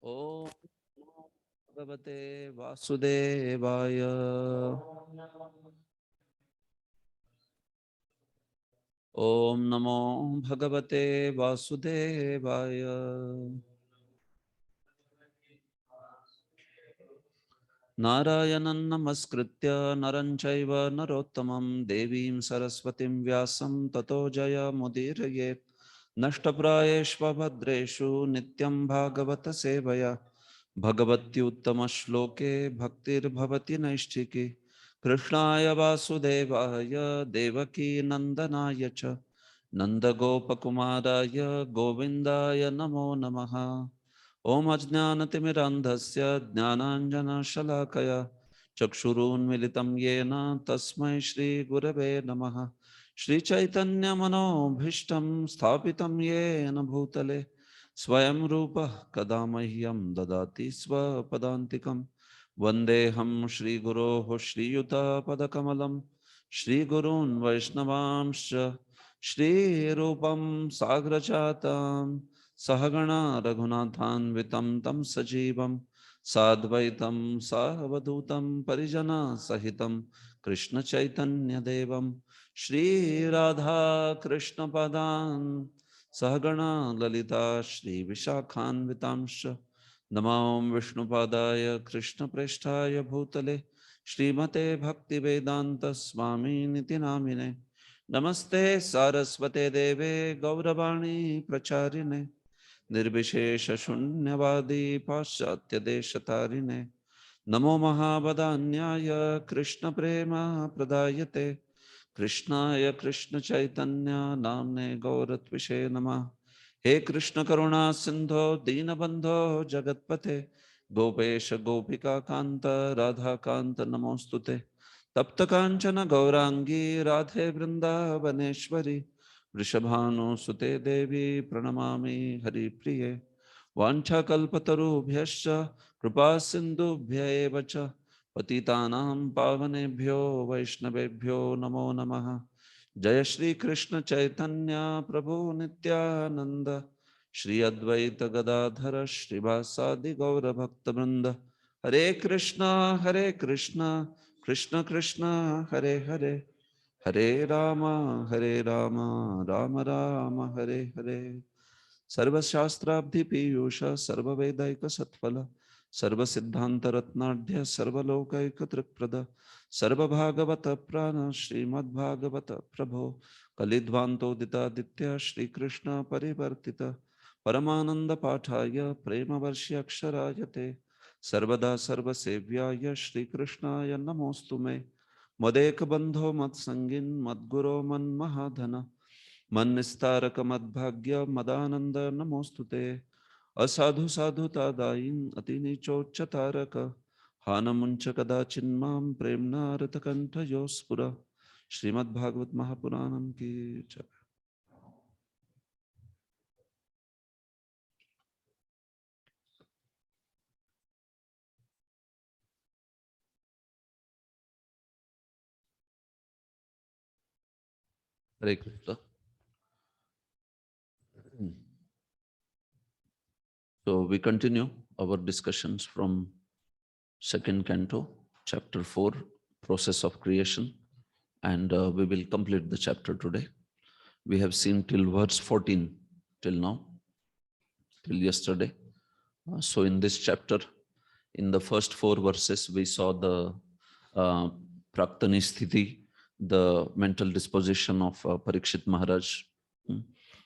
ओम भगवते वासुदेवाय। ओम नमो भगवते वासुदेवाय। नारायणं नमस्कृत्य नरं चैव नरोत्तमं देवीं सरस्वतीं व्यासं ततो जयमुदीरयेत्। नष्टप्रायेष्वभद्रेषु नित्यं भागवत सेवया भगवत्युत्तमश्लोके भक्तिर्भवति नैष्ठिकी। कृष्णाय वासुदेवाय देवकी नन्दनाय च नन्दगोपकुमाराय गोविन्दाय नमो नमः। ओम अज्ञानतिमिरान्धस्य ज्ञानाञ्जनशलाकया चक्षुरुन्मिलितं येन तस्मै श्रीगुरवे नमः। श्रीचैतन्यमनोभीष्टं स्थापितं येन भूतले स्वयं रूपः कदा मह्यं ददाति स्वपदान्तिकं। वन्देऽहं श्रीगुरोः श्रीयुतपदकमलं श्रीगुरून् वैष्णवांश्च श्रीरूपं साग्रजातं सहगणा रघुनाथान्वितं तं सजीवं साद्वैतं सावधूतं परिजनसहितं कृष्णचैतन्यदेवं श्रीराधाकृष्णपदान् सहगणा ललिता श्रीविशाखान्वितांश्च नमो विष्णुपादाय कृष्णप्रेष्ठाय भूतले श्रीमते भक्तिवेदान्तस्वामिनिति नामिने। नमस्ते सारस्वते देवे गौरवाणी प्रचारिणे निर्विशेष शून्यवादी पाश्चात्य देशतारिणे। नमो महावदान्याय कृष्ण प्रेम प्रदायते कृष्णाय कृष्ण चैतन्य नामने गौरत्विषे नमः। हे कृष्ण करुणा सिंधो दीनबंधो जगतपते गोपेश गोपिका कांत राधा कांत नमोस्तुते। तप्त कांचन गौरांगी राधे वृंदावनेश्वरी वृषभानुसुते देवी प्रणमामि हरिप्रिये। वाञ्छाकल्पतरुभ्यश्च कृपा सिन्धुभ्य एव च पतितानां पावनेभ्यो वैष्णवेभ्यो नमो नमः। जय श्री कृष्ण चैतन्य प्रभु नित्यानंद श्री अद्वैत गदाधर श्रीवासादि गौर भक्तवृंद। हरे कृष्णा कृष्ण कृष्ण हरे हरे हरे राम राम राम हरे हरे। सर्वशास्त्राब्धि पीयूष सर्ववेदैक सत्फल सर्वसिद्धांतरत्नाढ्य सर्वलोकैकतृक्प्रद सर्वभागवत प्राण श्रीमद्भागवत प्रभो कलिध्वान्तोदितादित्य श्रीकृष्ण परिवर्तित परमानंद पाठाय प्रेमवर्षि अक्षराय ते सर्वदा सर्वसेव्याय श्रीकृष्णाय नमोऽस्तु मे। मदेक बंधो मत्संगिन् मद्गुरो मन्महाधन मन्निस्तारक मद्भाग्य मदानंद नमोस्तुते। असाधु साधुता दायीन अति नीचोच्चतारक हानमुंच कदाचिन्मां प्रेम्णा रतकंठयो स्फुर। श्रीमद्भागवत महापुराणम की जय। हरे Krishna. So we continue our discussions from second canto, chapter 4, process of creation, and we will complete the chapter today. We have seen till verse 14 till now, till yesterday. So in this chapter, in the first 4 verses, we saw the Praktani Sthiti, the mental disposition of Parikshit Maharaj.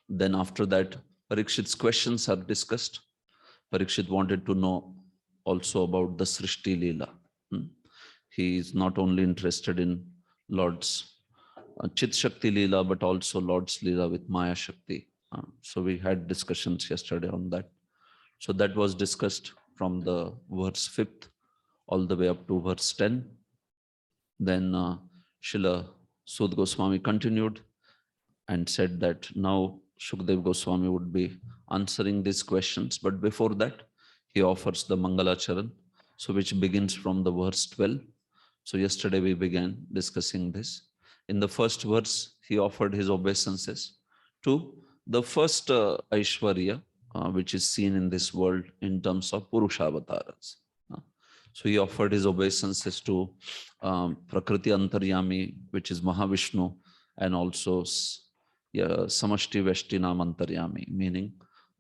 Then after that, Parikshit's questions are discussed. Parikshit wanted to know also about the Srishti Leela. He is not only interested in Lord's Chit Shakti Leela, but also Lord's Leela with Maya Shakti. So we had discussions yesterday on that. So that was discussed from the verse 5th all the way up to verse 10. Then Srila Sud Goswami continued and said that now Shukdev Goswami would be answering these questions. But before that, he offers the Mangalacharan, so which begins from the verse 12. So yesterday we began discussing this. In the first verse, he offered his obeisances to the first Aishwarya, which is seen in this world in terms of Purushavataras. So he offered his obeisances to Prakriti Antaryami, which is Mahavishnu, and also Samashti Veshtinam Antaryami, meaning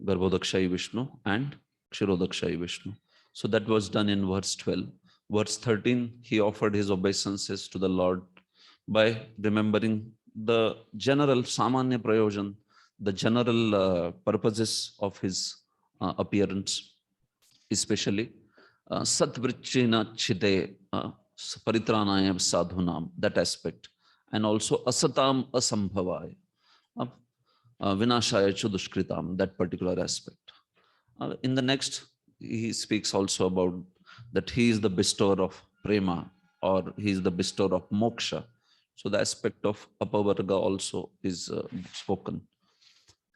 Garbhodakshayi Vishnu and Kshirodakshayi Vishnu. So that was done in verse 12. Verse 13, he offered his obeisances to the Lord by remembering the general Samanya Prayojan, the general purposes of his appearance, especially Satvrichina Chide Paritranaya Sadhunam, that aspect, and also Asatam Asambhavaya, Vinashaya Chudushkritam, that particular aspect. In the next, he speaks also about that he is the bestower of prema, or he is the bestower of moksha. So the aspect of apavarga also is spoken.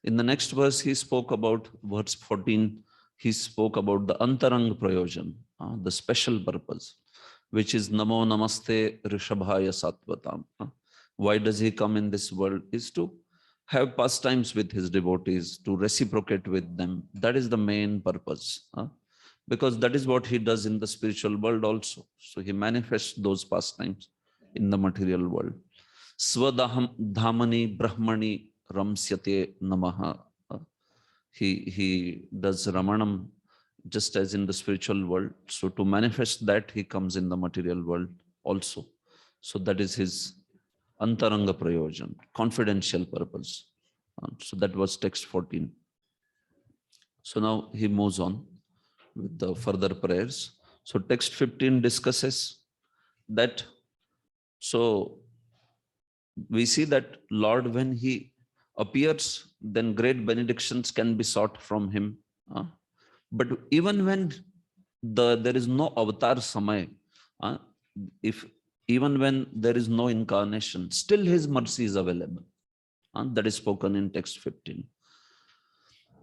In the next verse, he spoke about, verse 14, he spoke about the antarang prayojan, the special purpose, which is Namo Namaste Rishabhaya Sattvatam. Why does he come in this world? Is to have pastimes with his devotees, to reciprocate with them. That is the main purpose. Because that is what he does in the spiritual world also. So he manifests those pastimes in the material world. Swadhamani Brahmani Ramsyate Namaha. He does Ramanam just as in the spiritual world. So to manifest that, he comes in the material world also. So that is his Antaranga Prayojan, confidential purpose. So that was text 14. So now he moves on with the further prayers. So text 15 discusses that. So we see that Lord, when he appears, then great benedictions can be sought from him. But even when there is no avatar samay, even when there is no incarnation, still his mercy is available. That is spoken in text 15.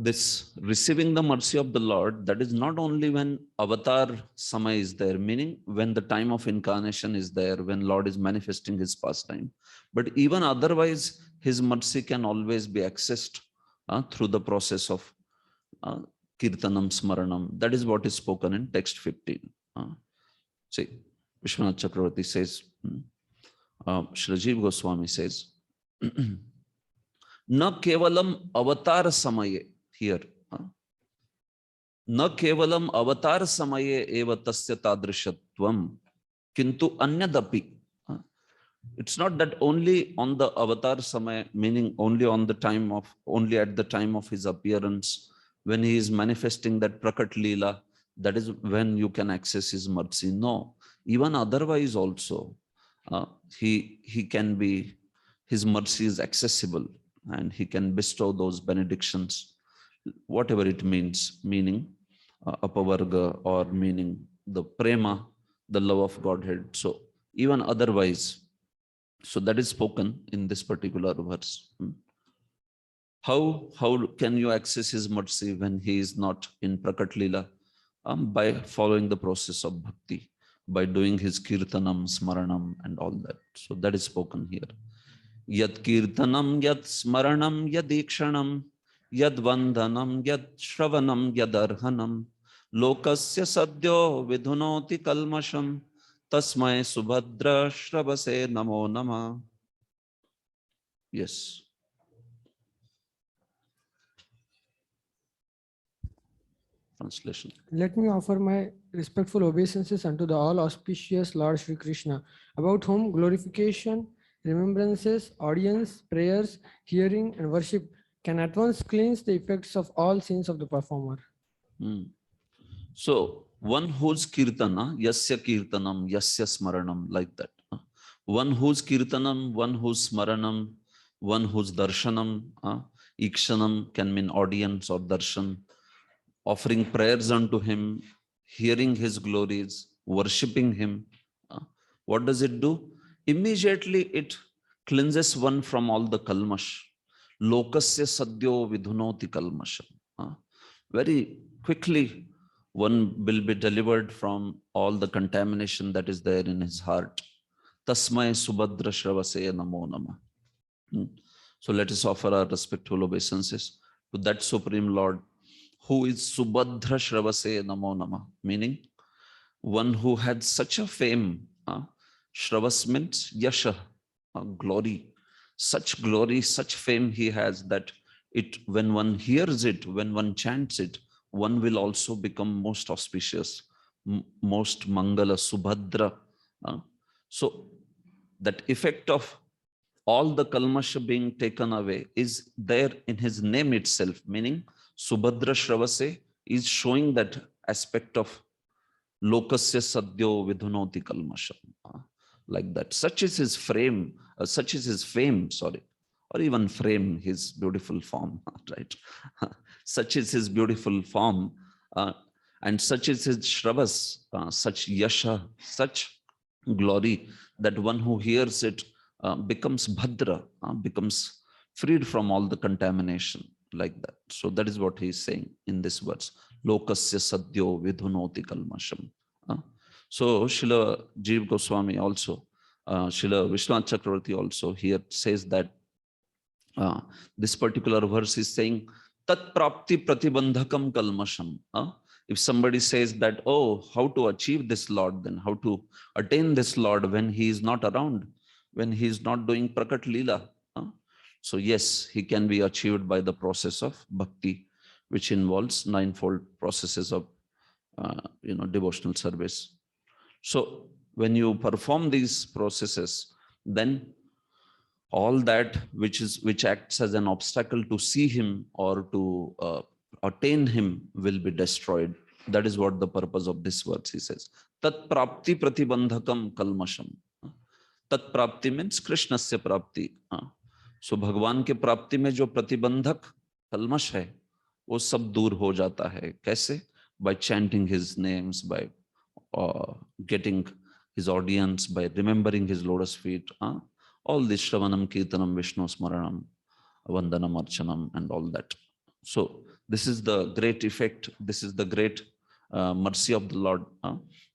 This receiving the mercy of the Lord, that is not only when avatar samay is there, meaning when the time of incarnation is there, when Lord is manifesting his pastime, but even otherwise, his mercy can always be accessed through the process of Kirtanam Smaranam. That is what is spoken in text 15. See, Vishwanath Chakravarti says, Shrajiv Goswami says, Na kevalam avatar samaye, here. Na kevalam avatar samaye eva tasya tadrishatvam, kintu anyadapi. It's not that only on the avatar samay, meaning only on the time of, only at the time of his appearance, when he is manifesting that Prakat Leela, that is when you can access his mercy. No, even otherwise also, he can be, his mercy is accessible and he can bestow those benedictions, whatever it means, meaning apavarga or meaning the prema, the love of Godhead. So even otherwise, so that is spoken in this particular verse. How can you access his mercy when he is not in Prakat Leela? By following the process of bhakti, by doing his kirtanam, smaranam and all that. So that is spoken here. Yad kirtanam, yad smaranam, yad ikshanam, yad vandhanam, yad shravanam, yad arhanam, lokasya sadyo vidhunoti kalmasham, tasmai subhadra shravase namo nama. Yes. Translation. Let me offer my respectful obeisances unto the all auspicious Lord Sri Krishna, about whom glorification, remembrances, audience, prayers, hearing, and worship can at once cleanse the effects of all sins of the performer. So one whose kirtana, yasya kirtanam, yasya smaranam, like that. One whose kirtanam, one whose smaranam, one whose darshanam, ikshanam can mean audience or darshan, offering prayers unto him, hearing his glories, worshipping him. What does it do? Immediately it cleanses one from all the kalmash. Lokasya sadyo vidhunoti kalmasham. Very quickly, one will be delivered from all the contamination that is there in his heart. Tasmai subhadra shravase namo nama. So let us offer our respectful obeisances to that Supreme Lord, who is Subhadra Shravase Namo Nama, meaning one who had such a fame. Shravas means yasha, glory. Such glory, such fame he has that when one hears it, when one chants it, one will also become most auspicious, most Mangala, Subhadra. So that effect of all the kalmasha being taken away is there in his name itself, meaning Subhadra Shravase is showing that aspect of lokasya sadhyo vidhunoti kalmasha. Like that. Such is his fame, sorry, or even frame, his beautiful form, right? Such is his beautiful form, and such is his shravas, such yasha, such glory, that one who hears it becomes bhadra, becomes freed from all the contamination, like that. So that is what he is saying in this verse. Lokasya sadhyo vidhunoti kalmasham. So Srila Jeev Goswami also, Srila Vishwanath Chakravarti also here says that this particular verse is saying tat prapti pratibandhakam kalmasham. If somebody says that, oh, how to achieve this Lord, then how to attain this Lord when he is not around, when he is not doing prakat lila. So yes, he can be achieved by the process of bhakti, which involves ninefold processes of devotional service. So when you perform these processes, then all that which acts as an obstacle to see him or to attain him will be destroyed. That is what the purpose of this verse he says. Tat prapti pratibandhakam kalmasham. Tat prapti means Krishnasya prapti. So भगवान के प्राप्ति में जो प्रतिबंधक कल्मश है वो सब दूर हो जाता है. कैसे? By chanting his names, by getting his audience, by remembering his lotus feet, all this Shravanam, Kirtanam, Vishnu Smaranam, Vandanam, Archanam, and all that. So this is the great effect. This is the great mercy of the Lord.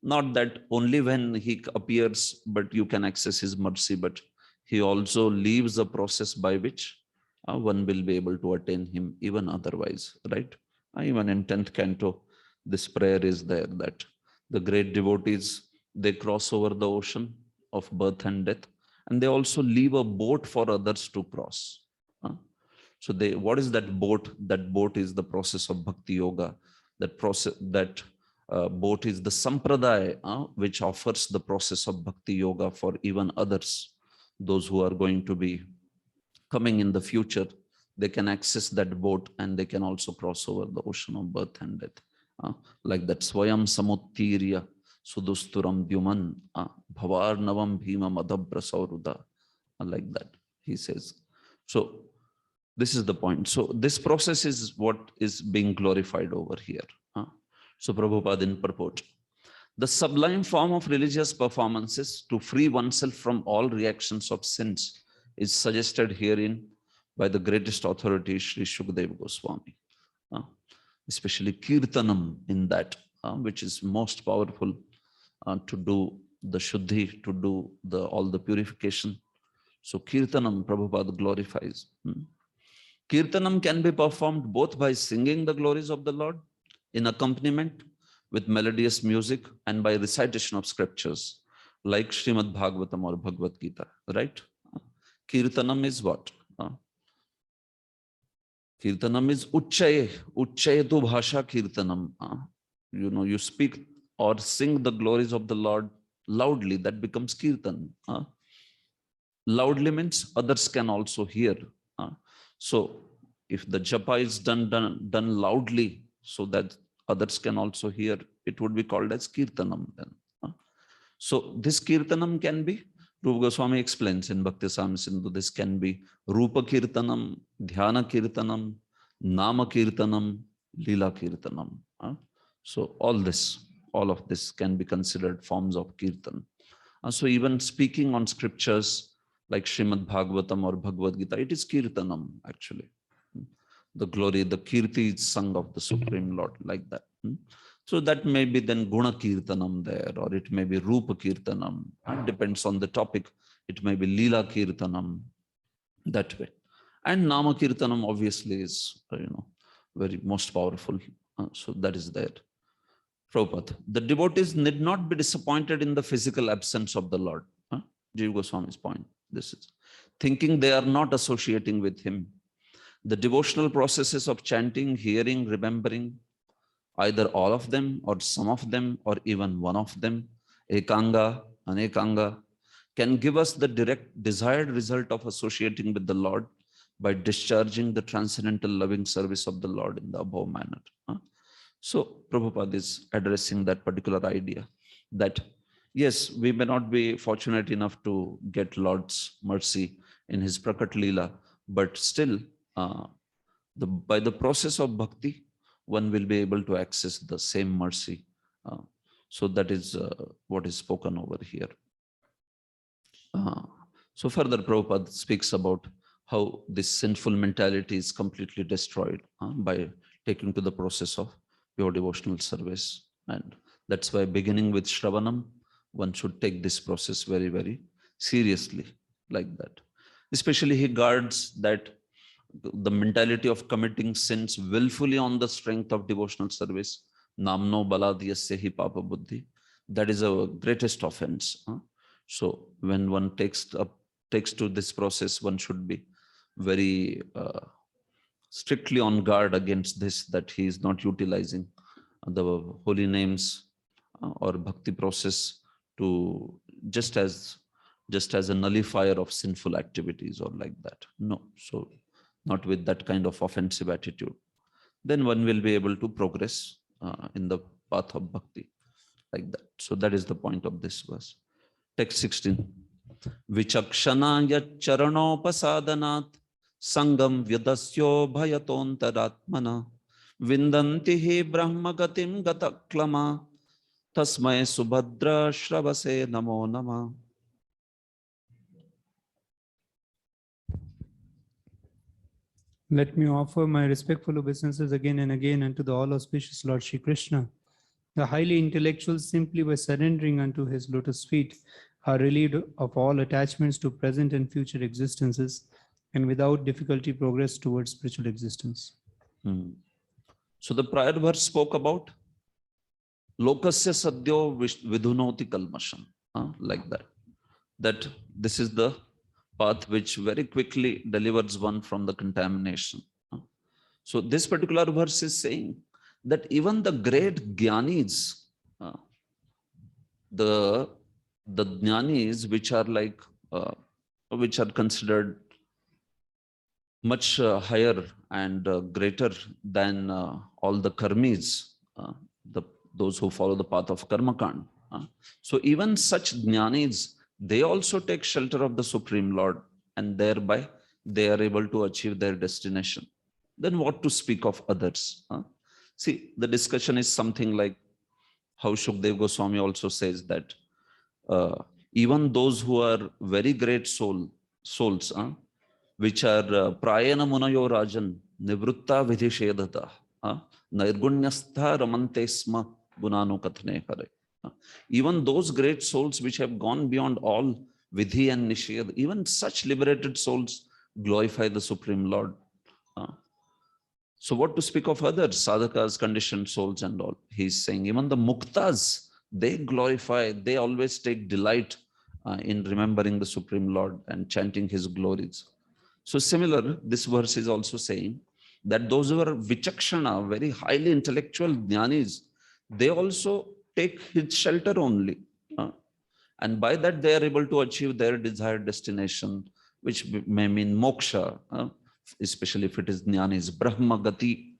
Not that only when he appears, but you can access his mercy, but he also leaves a process by which one will be able to attain him even otherwise, right? Even in 10th canto, this prayer is there that the great devotees, they cross over the ocean of birth and death, and they also leave a boat for others to cross. So what is that boat? That boat is the process of bhakti yoga. That boat is the sampradaya, which offers the process of bhakti yoga for even others. Those who are going to be coming in the future, they can access that boat and they can also cross over the ocean of birth and death. Like that, Swayam Samuttirya Sudusturam Dyuman Bhavarnavam Bhima Madhabra Sauruda. Like that, he says. So this is the point. So this process is what is being glorified over here. So Prabhupada in purport. The sublime form of religious performances to free oneself from all reactions of sins is suggested herein by the greatest authority, Sri Shukadeva Goswami. Especially Kirtanam in that, which is most powerful to do the Shuddhi, to do all the purification. So Kirtanam Prabhupada glorifies. Kirtanam can be performed both by singing the glories of the Lord in accompaniment with melodious music and by recitation of scriptures like Srimad Bhagavatam or Bhagavad Gita, right? Kirtanam is what? Kirtanam is Uchchayetu Bhasha Kirtanam. You speak or sing the glories of the Lord loudly, that becomes Kirtan. Loudly means others can also hear. So if the japa is done loudly so that others can also hear, it would be called as Kirtanam then. So this Kirtanam can be, Rupa Goswami explains in Bhakti Rasamrita Sindhu, this can be Rupa Kirtanam, Dhyana Kirtanam, Nama Kirtanam, Lila Kirtanam. So all of this can be considered forms of Kirtan. So even speaking on scriptures like Srimad Bhagavatam or Bhagavad Gita, it is Kirtanam actually. The glory, the Kirti is sung of the Supreme Lord, like that. So that may be then Guna Kirtanam there, or it may be Rupa Kirtanam. It depends on the topic. It may be Lila Kirtanam, that way. And Nama Kirtanam obviously is, very most powerful. So that is there. Prabhupada, the devotees need not be disappointed in the physical absence of the Lord. Jiva Goswami's point. This is thinking they are not associating with him. The devotional processes of chanting, hearing, remembering, either all of them or some of them or even one of them, ekanga, anekanga, can give us the direct desired result of associating with the Lord by discharging the transcendental loving service of the Lord in the above manner. So Prabhupada is addressing that particular idea that yes, we may not be fortunate enough to get Lord's mercy in his Prakat Leela, but still by the process of bhakti, one will be able to access the same mercy. So that is what is spoken over here. So further Prabhupada speaks about how this sinful mentality is completely destroyed by taking to the process of pure devotional service. And that's why beginning with Shravanam, one should take this process very, very seriously like that. Especially he guards that the mentality of committing sins willfully on the strength of devotional service, namno baladiyasya papa buddhi, that is a greatest offense. So when one takes to this process, one should be very strictly on guard against this, that he is not utilizing the holy names or bhakti process to just as a nullifier of sinful activities or like that. No, so not with that kind of offensive attitude. Then one will be able to progress in the path of bhakti like that. So that is the point of this verse. Text 16. Vichakshana yacharanopasadanat sangam vyadasyo bhayatontaratmana vindanti hi brahmagatim gataklama tasmai subhadra shravase namo nama. Let me offer my respectful obeisances again and again unto the all auspicious Lord Shri Krishna. The highly intellectual, simply by surrendering unto his lotus feet, are relieved of all attachments to present and future existences, and without difficulty progress towards spiritual existence. So the prior verse spoke about lokasya sadyo vidhunoti kalmasham, like that. That this is the path which very quickly delivers one from the contamination. So this particular verse is saying that even the great jnanis, the jnanis which are like, which are considered much higher and greater than all the karmis, those who follow the path of karmakand. So even such jnanis, they also take shelter of the Supreme Lord, and thereby they are able to achieve their destination. Then what to speak of others? See, the discussion is something like how Shukdev Goswami also says that even those who are very great souls, which are prayana munayo rajan nivrutta vidhishedata nirgunyastha ramante sma gunano kathne hare. Even those great souls which have gone beyond all vidhi and nished, even such liberated souls glorify the Supreme Lord. So what to speak of others, sadhakas, conditioned souls and all? He's saying even the muktas, they glorify, they always take delight in remembering the Supreme Lord and chanting his glories. So similar, this verse is also saying that those who are vichakshana, very highly intellectual jnanis, they also take his shelter only. And by that they are able to achieve their desired destination, which may mean moksha, especially if it is jnanis, brahma gati.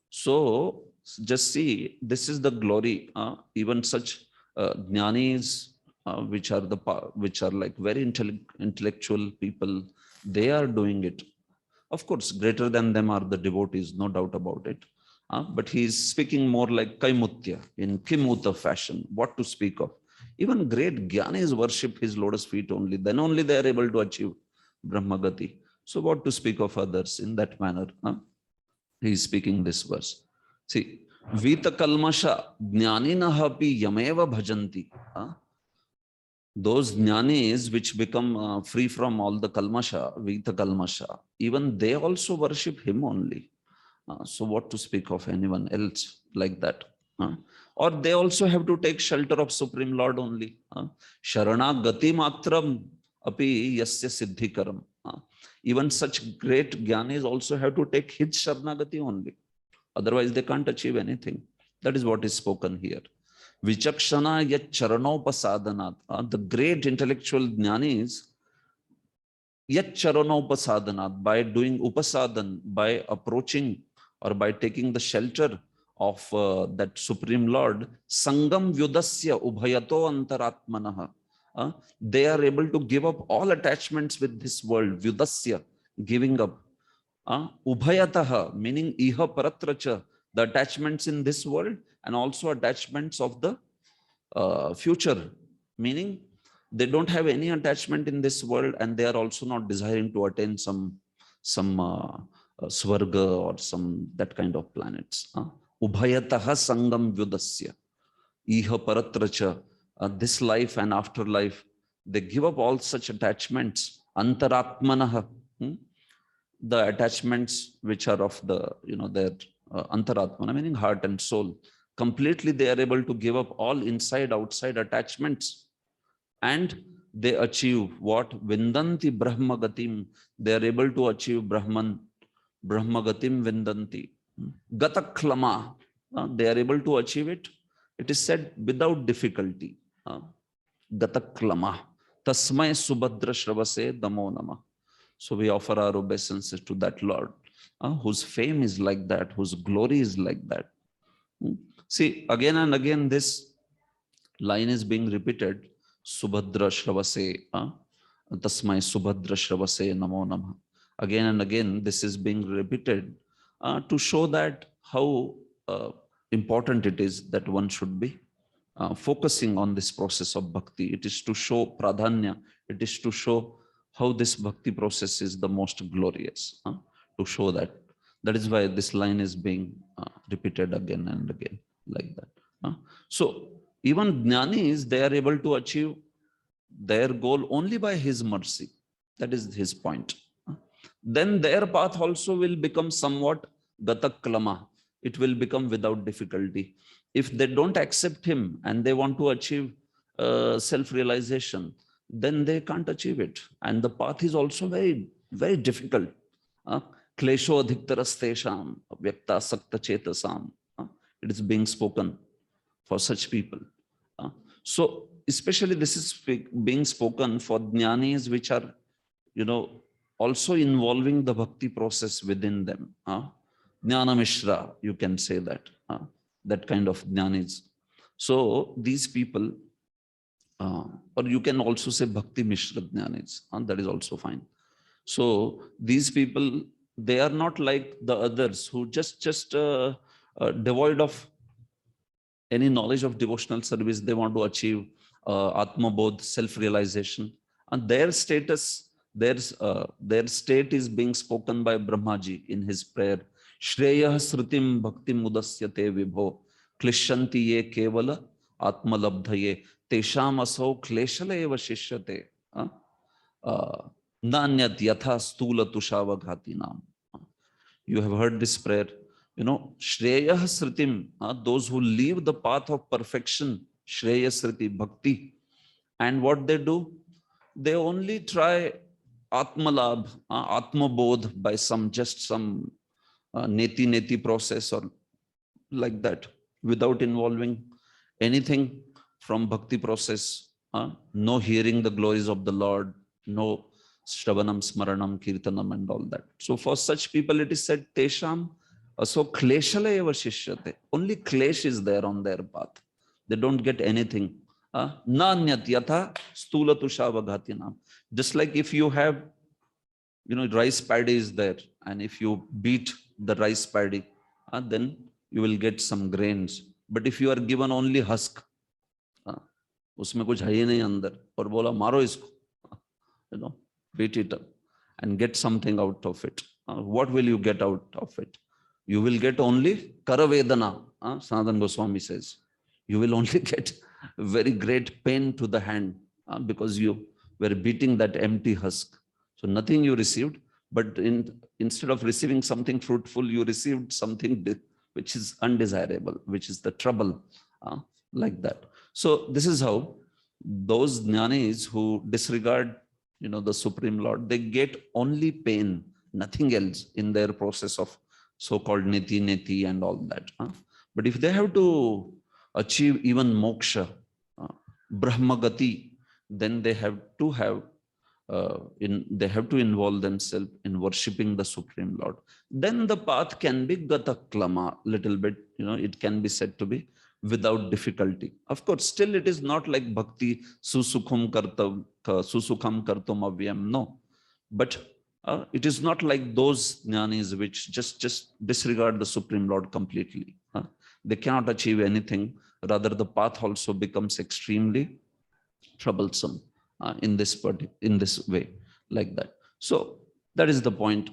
So just see, this is the glory. Even such jnanis, which are like very intellectual people, they are doing it. Of course, greater than them are the devotees, no doubt about it. But he is speaking more like kaimutya, in kimuta fashion, what to speak of. Even great jnanis worship his lotus feet only, then only they are able to achieve brahmagati. So what to speak of others in that manner? He is speaking this verse. See, vita kalmasha jnaninahapi yameva bhajanti. Those jnanis which become free from all the kalmasha, vita kalmasha, even they also worship him only. So what to speak of anyone else like that? Or they also have to take shelter of Supreme Lord only. Sharana gati matram api yasya siddhikaram. Even such great jnanis also have to take his Sharanagati only. Otherwise, they can't achieve anything. That is what is spoken here. Vichakshana yat charanopasadanat. The great intellectual jnanis, yat charanopasadanat, by doing upasadan, by approaching or by taking the shelter of that Supreme Lord, Sangam Vyudasya Ubhayato Antaratmanaha. They are able to give up all attachments with this world. Vyudasya, giving up. Ubhayataha, meaning iha paratracha, the attachments in this world and also attachments of the future, meaning they don't have any attachment in this world and they are also not desiring to attain some swarga or some that kind of planets. Ubhayataha sangam vyudasya iha paratracha, this life and afterlife, they give up all such attachments. Antaratmanaha, the attachments which are of the, their antaratmana, meaning heart and soul. Completely they are able to give up all inside, outside attachments. And they achieve what? Vindanti Brahmagatim. They are able to achieve Brahman, Brahmagatim Vindanti. Gataklama. They are able to achieve it. It is said without difficulty. Gataklama. Tasmai Subhadra Shravase Damo Nama. So we offer our obeisances to that Lord, whose fame is like that, whose glory is like that. See, again and again, this line is being repeated. Subhadra Shravase, Tasmai Subhadra Shravase Namo Namah. Again and again, this is being repeated to show that how important it is that one should be focusing on this process of bhakti. It is to show pradhanya. It is to show how this bhakti process is the most glorious, to show that. That is why this line is being repeated again and again like that. So even jnanis, they are able to achieve their goal only by his mercy. That is his point. Then their path also will become somewhat gataklama. It will become without difficulty. If they don't accept him and they want to achieve self-realization, then they can't achieve it. And the path is also very, very difficult. Klesho adhiktarastesham vyakta sakta chetasam. It is being spoken for such people. So especially this is being spoken for jnanis which are, also involving the bhakti process within them. Jnana Mishra, you can say that. That kind of jnanis. So these people, or you can also say Bhakti Mishra Jnanis, that is also fine. So these people, they are not like the others who just devoid of any knowledge of devotional service. They want to achieve Atma Bodh, self-realization. And their status, their state is being spoken by Brahmaji in his prayer. Shreya Srutim Bhakti Mudasyate Vibho Klishanti Ye Kevala Atma Labdhaye Tesham Aso Kleshale Eva Shishyate Nanyat Yatha Stula Tushava Ghati Nam. You have heard this prayer. Shreya Sritim, those who leave the path of perfection, Shreya Sriti, Bhakti. And what they do? They only try Atmalabh, Atma Bodh by some neti process or like that, without involving anything from bhakti process, no hearing the glories of the Lord, no Shravanam, Smaranam, Kirtanam and all that. So for such people it is said, Tesham, so Kleshale eva Shishyate. Only Klesh is there on their path. They don't get anything. Nanyat Yatha Stula Tushava Ghatinam. Just like if you have, rice paddy is there, and if you beat the rice paddy, then you will get some grains. But if you are given only husk, उसमें कुछ है ही नहीं अंदर, और बोला मारो इसको, beat it up and get something out of it. What will you get out of it? You will get only Karavedana, Sanatana Goswami says. You will only get very great pain to the hand because you were beating that empty husk. So nothing you received, But instead of receiving something fruitful, you received something which is undesirable, which is the trouble, like that. So this is how those jnanis who disregard, the Supreme Lord, they get only pain, nothing else in their process of so-called niti and all that. But if they have to achieve even moksha, brahmagati, then they have to have they have to involve themselves in worshipping the Supreme Lord. Then the path can be gataklama, little bit, it can be said to be without difficulty. Of course, still it is not like bhakti susukham kartam avyam, no. But it is not like those jnanis which just disregard the Supreme Lord completely. They cannot achieve anything. Rather, the path also becomes extremely troublesome in this way, like that. So that is the point.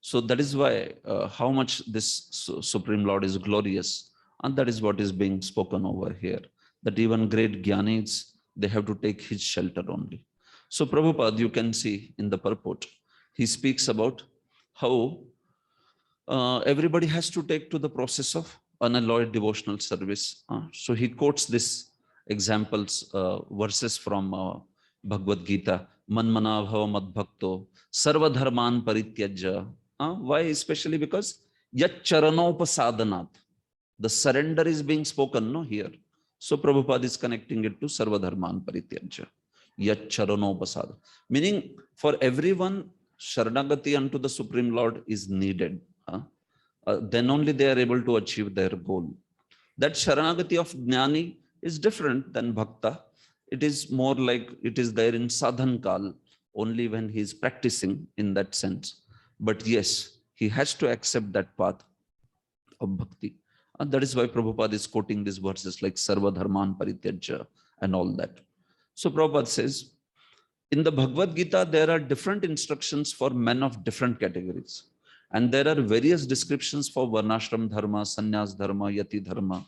So that is why how much this Supreme Lord is glorious, and that is what is being spoken over here. That even great jnanis, they have to take his shelter only. So Prabhupada, you can see in the purport, he speaks about how everybody has to take to the process of unalloyed devotional service. So he quotes this examples, verses from Bhagavad Gita, Manmana bhava madbhakto, sarva dharman parityajya. Why? Especially because yat charanopasadanat, the surrender is being spoken, no, here. So Prabhupada is connecting it to sarva dharman parityajya, yat charanopasada. Meaning for everyone, Sharanagati unto the Supreme Lord is needed. Then only they are able to achieve their goal. That Sharanagati of Jnani is different than Bhakta. It is more like it is there in sadhan kal, only when he is practicing in that sense. But yes, he has to accept that path of bhakti. And that is why Prabhupada is quoting these verses like Sarva Dharman Parityajya and all that. So Prabhupada says, in the Bhagavad Gita, there are different instructions for men of different categories. And there are various descriptions for Varnashram Dharma, Sannyas Dharma, Yati Dharma,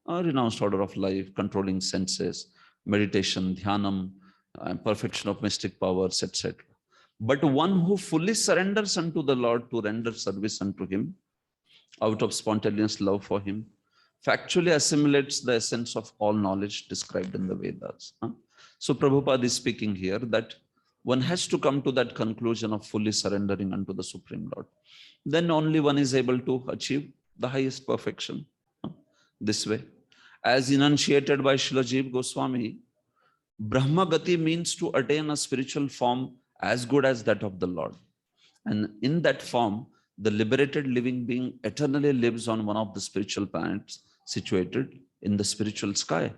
renounced order of life, controlling senses, meditation, dhyanam, perfection of mystic powers, etc. But one who fully surrenders unto the Lord to render service unto him, out of spontaneous love for him, factually assimilates the essence of all knowledge described in the Vedas. So Prabhupada is speaking here that one has to come to that conclusion of fully surrendering unto the Supreme Lord. Then only one is able to achieve the highest perfection this way. As enunciated by Srila Jiva Goswami, Brahmagati means to attain a spiritual form as good as that of the Lord. And in that form, the liberated living being eternally lives on one of the spiritual planets situated in the spiritual sky.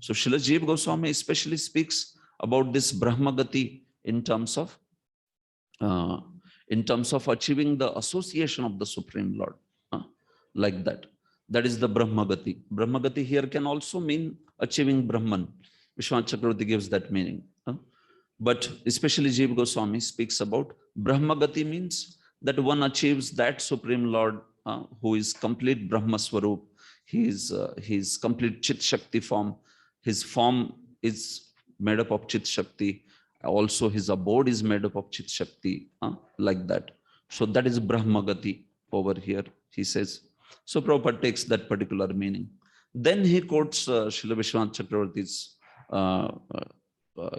So Srila Jiva Goswami especially speaks about this Brahmagati in terms of achieving the association of the Supreme Lord, like that. That is the Brahmagati. Brahmagati here can also mean achieving Brahman. Vishwanath Chakravarti gives that meaning. But especially Jiva Goswami speaks about Brahmagati means that one achieves that Supreme Lord who is complete Brahma Swarup. He is complete Chit Shakti form. His form is made up of Chit Shakti. Also his abode is made up of Chit Shakti, like that. So that is Brahmagati over here, he says. So Prabhupada takes that particular meaning. Then he quotes Srila Vishwanath Chakravarti's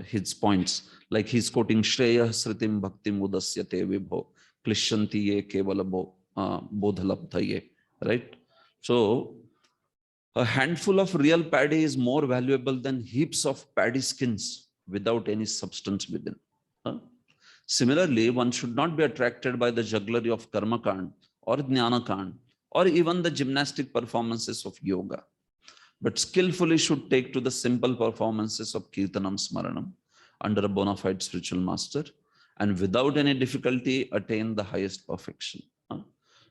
his points, like he's quoting Shreya Sritim Bhaktim Udasyate Vibho Klishyanti Ye Kevala Bodhalabdhaye, right? So a handful of real paddy is more valuable than heaps of paddy skins without any substance within. Similarly, one should not be attracted by the jugglery of Karma Kand or Jnana Kand or even the gymnastic performances of yoga, but skillfully should take to the simple performances of Kirtanam Smaranam under a bona fide spiritual master and without any difficulty attain the highest perfection.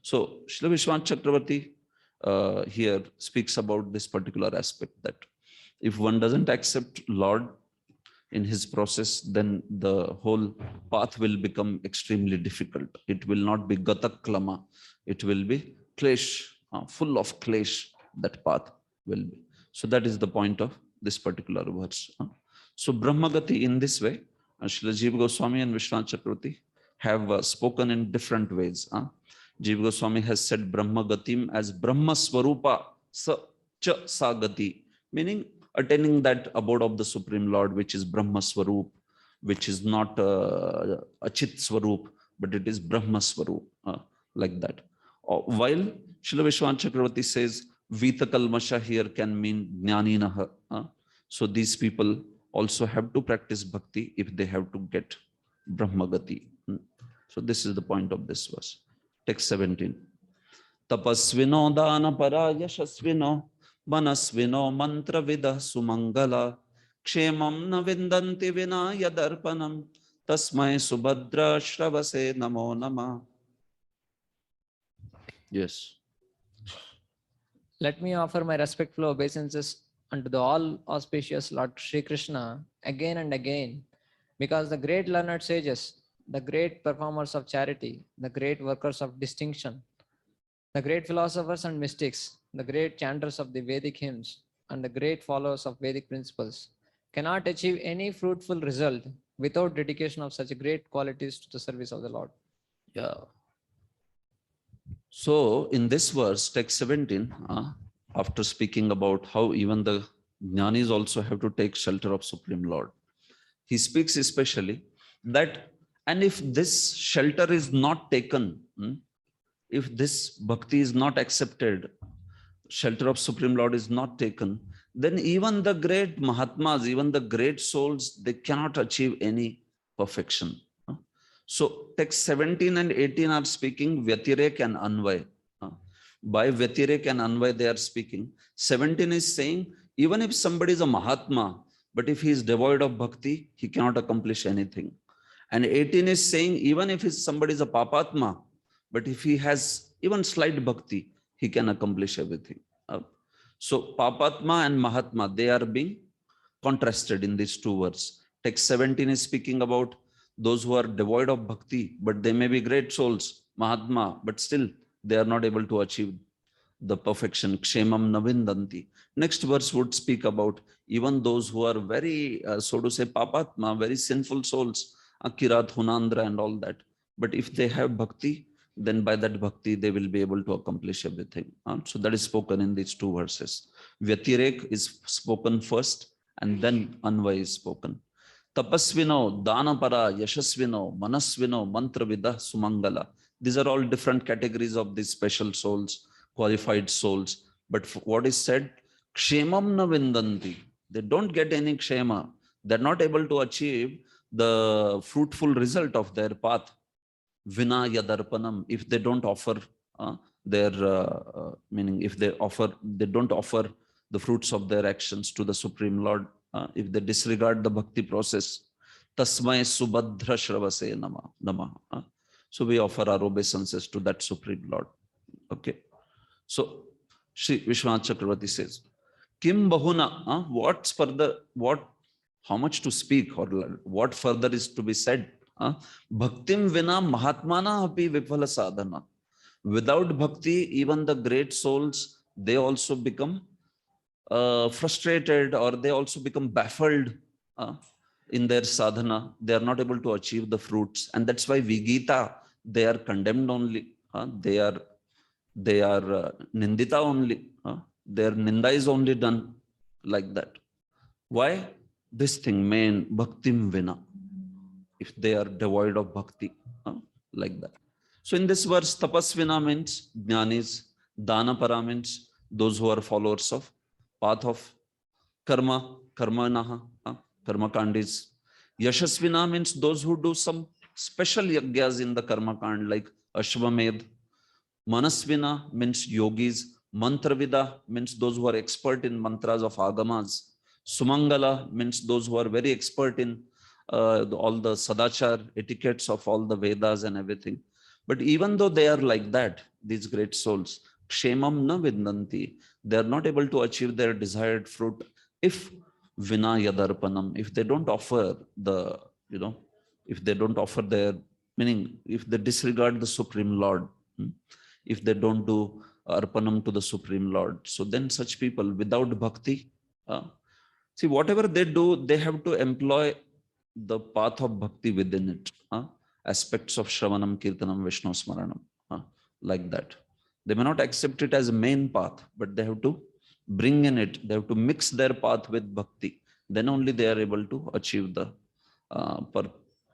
So Srila Vishwanath Chakravarti here speaks about this particular aspect, that if one doesn't accept Lord in his process, then the whole path will become extremely difficult. It will not be gataklama, it will be klesh, full of klesh, that path will be. So that is the point of this particular verse. So Brahmagati in this way, Srila Jiva Goswami and Vishwanath Chakravarti have spoken in different ways. Jiva Goswami has said Brahma Gatim as Brahma Swarupa Sa Cha Sagati, meaning attaining that abode of the Supreme Lord, which is Brahma Swarup, which is not Achit Swarup, but it is Brahma Swarup, like that. While Srila Vishwan Chakravarti says Vita Kalmasha here can mean Jnaninaha. So these people also have to practice bhakti if they have to get Brahmagati. So this is the point of this verse. Text 17. Tapasvino dana para yashasvino manasvino mantra vida sumangala kshemam na vindanti vina yadarpanam tasmai subhadra shravase namo nama. Yes. Let me offer my respectful obeisances unto the all auspicious Lord Sri Krishna again and again, because the great learned sages, the great performers of charity, the great workers of distinction, the great philosophers and mystics, the great chanters of the Vedic hymns, and the great followers of Vedic principles cannot achieve any fruitful result without dedication of such great qualities to the service of the Lord. Yeah. So in this verse, text 17, after speaking about how even the jnanis also have to take shelter of Supreme Lord, he speaks especially that, and if this shelter is not taken, if this bhakti is not accepted, shelter of Supreme Lord is not taken, then even the great Mahatmas, even the great souls, they cannot achieve any perfection. So text 17 and 18 are speaking Vyatirek and Anvay. By Vyatirek and Anvay they are speaking. 17 is saying, even if somebody is a Mahatma, but if he is devoid of bhakti, he cannot accomplish anything. And 18 is saying, even if somebody is a Papatma, but if he has even slight bhakti, he can accomplish everything. So Papatma and Mahatma, they are being contrasted in these two words. Text 17 is speaking about those who are devoid of bhakti, but they may be great souls, Mahatma, but still they are not able to achieve the perfection. Kshemam navindanti. Next verse would speak about even those who are very, so to say, Papatma, very sinful souls, Akirat, Hunandra and all that. But if they have bhakti, then by that bhakti, they will be able to accomplish everything. So that is spoken in these two verses. Vyatirek is spoken first and then Anvay is spoken. Tapasvino, Danapara, Yashasvino, Manasvino, Mantravida, Sumangala. These are all different categories of these special souls, qualified souls. But what is said, Kshemam na vindanti. They don't get any kshema. They're not able to achieve the fruitful result of their path. Vina yadarpanam. If they don't offer meaning if they don't offer the fruits of their actions to the Supreme Lord, if they disregard the bhakti process, tasmai subhadra shravase nama. So we offer our obeisances to that Supreme Lord. Okay. So Shri Vishwanath Chakravarti says, Kim bahuna, what's further, how much to speak or what further is to be said? Bhaktim vina mahatmana api viphala sadhana. Without bhakti, even the great souls, they also become frustrated, or they also become baffled in their sadhana. They are not able to achieve the fruits. And that's why Vigita, they are condemned only. They are nindita only. Their ninda is only done like that. Why? This thing, main bhaktim vina. If they are devoid of bhakti, like that. So in this verse, tapasvina means jnanis, danapara means those who are followers of path of karma, karmanaha, karma kandis. Yashasvina means those who do some special yagyas in the karma kand, like Ashwamedh. Manasvina means yogis. Mantravida means those who are expert in mantras of agamas. Sumangala means those who are very expert in all the sadachar etiquettes of all the Vedas and everything. But even though they are like that, these great souls, kshemam na vindanti, they are not able to achieve their desired fruit if vina yadarpanam, if they don't offer the, if they don't offer their, meaning if they disregard the Supreme Lord, if they don't do arpanam to the Supreme Lord. So then such people without bhakti, see, whatever they do, they have to employ the path of bhakti within it. aspects of Shravanam, Kirtanam, Vishnu Smaranam, like that. They may not accept it as a main path, but they have to bring in it. They have to mix their path with bhakti. Then only they are able to achieve the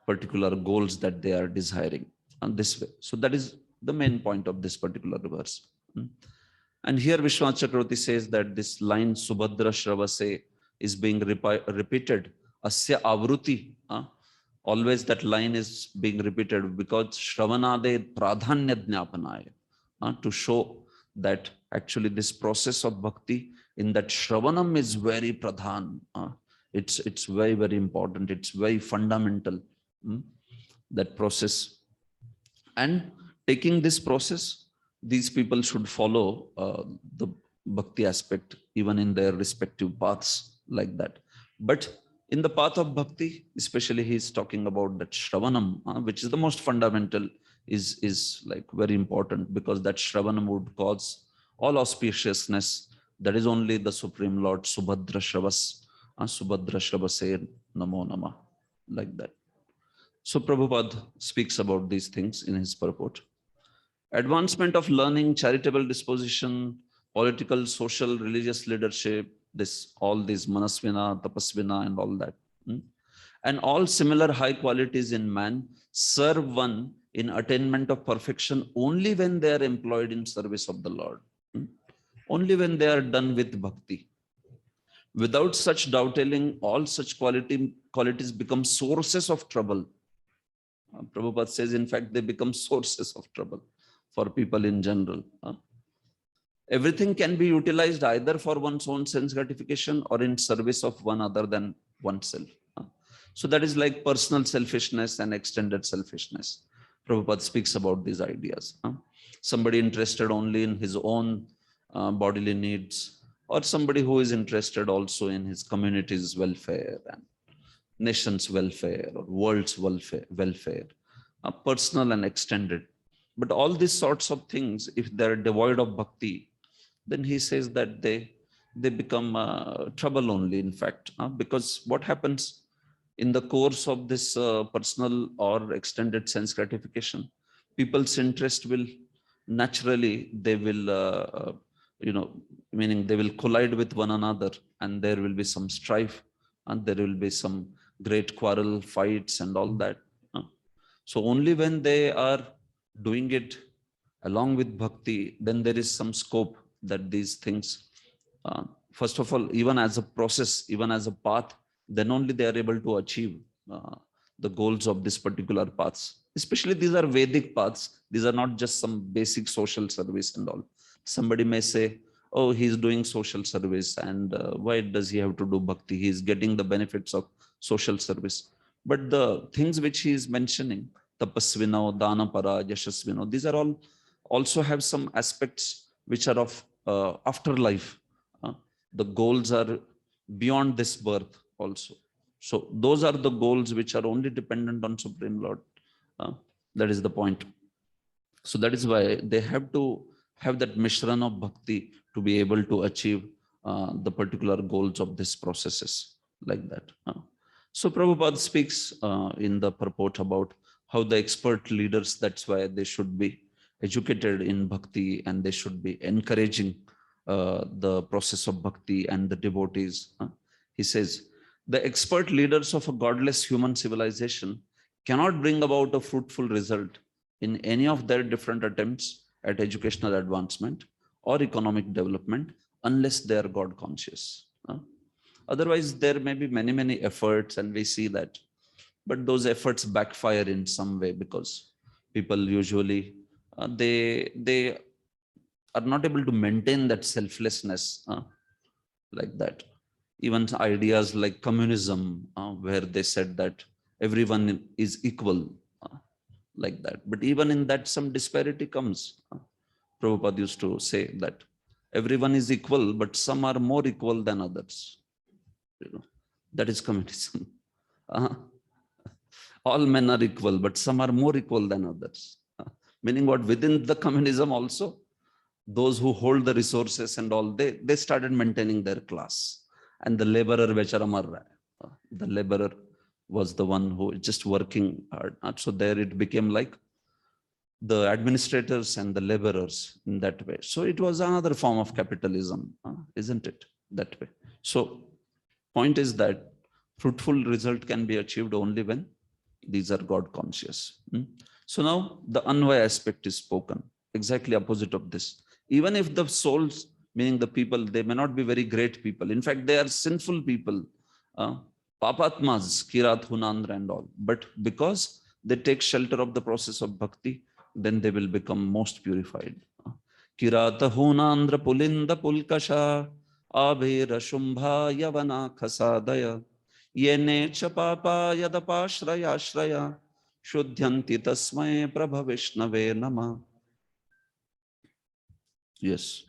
particular goals that they are desiring this way. So that is the main point of this particular verse. And here Vishwanath Chakravarti says that this line Subhadra Shravase is being repeated. Asya Avruti. Always that line is being repeated because Shravanade Pradhanya Jnapanaya. To show that actually this process of bhakti in that Shravanam is very pradhan. It's very, very important. It's very fundamental, that process. And taking this process, these people should follow the bhakti aspect even in their respective paths like that. But in the path of bhakti, especially he's talking about that Shravanam, which is the most fundamental, is like very important, because that Shravanam would cause all auspiciousness. That is only the Supreme Lord Subhadra Shravas, Subhadra Shravase Namo Nama, like that. So Prabhupada speaks about these things in his purport. Advancement of learning, charitable disposition, political, social, religious leadership, all these manasvina, tapasvina and all that. And all similar high qualities in man serve one in attainment of perfection only when they are employed in service of the Lord. Only when they are done with bhakti. Without such doubting, all such qualities become sources of trouble. Prabhupada says, in fact, they become sources of trouble for people in general. Everything can be utilized either for one's own sense gratification or in service of one other than oneself. So that is like personal selfishness and extended selfishness. Prabhupada speaks about these ideas. Somebody interested only in his own bodily needs, or somebody who is interested also in his community's welfare and nation's welfare or world's welfare, personal and extended. But all these sorts of things, if they're devoid of bhakti, then he says that they become trouble only, in fact, because what happens in the course of this personal or extended sense gratification, people's interest will naturally, they will, meaning they will collide with one another, and there will be some strife, and there will be some great quarrel, fights and all that. So only when they are doing it along with bhakti, then there is some scope that these things, first of all, even as a process, even as a path, then only they are able to achieve the goals of this particular paths. Especially these are Vedic paths. These are not just some basic social service and all. Somebody may say, oh, he's doing social service, and why does he have to do bhakti? He's getting the benefits of social service. But the things which he is mentioning, tapasvino, danapara, yashasvino, these are all also have some aspects which are of afterlife. The goals are beyond this birth also. So those are the goals which are only dependent on Supreme Lord. That is the point. So that is why they have to have that mishran of bhakti to be able to achieve the particular goals of these processes like that. So Prabhupada speaks in the purport about how the expert leaders, that's why they should be educated in bhakti, and they should be encouraging the process of bhakti and the devotees. He says, the expert leaders of a godless human civilization cannot bring about a fruitful result in any of their different attempts at educational advancement or economic development unless they are God conscious. Otherwise, there may be many, many efforts, and we see that, but those efforts backfire in some way, because people usually, they are not able to maintain that selflessness like that. Even ideas like communism, where they said that everyone is equal, like that. But even in that, some disparity comes. Prabhupada used to say that everyone is equal, but some are more equal than others. That is communism. All men are equal, but some are more equal than others. Meaning what? Within the communism also, those who hold the resources and all, they started maintaining their class. And the laborer bechara mar raha hai. The laborer was the one who was just working hard. So there it became like the administrators and the laborers in that way. So it was another form of capitalism, isn't it? That way. So point is that fruitful result can be achieved only when these are God conscious. So now the Anvaya aspect is spoken, exactly opposite of this. Even if the souls, meaning the people, they may not be very great people. In fact, they are sinful people, papatmas, kirat, hunandra and all. But because they take shelter of the process of bhakti, then they will become most purified. Kirata hunandra pulinda pulkasha, abhira shumbha yavana khasadaya, yene cha papa yadapashraya shraya, shuddhyanti tasmai prabha vishnave nama. Yes.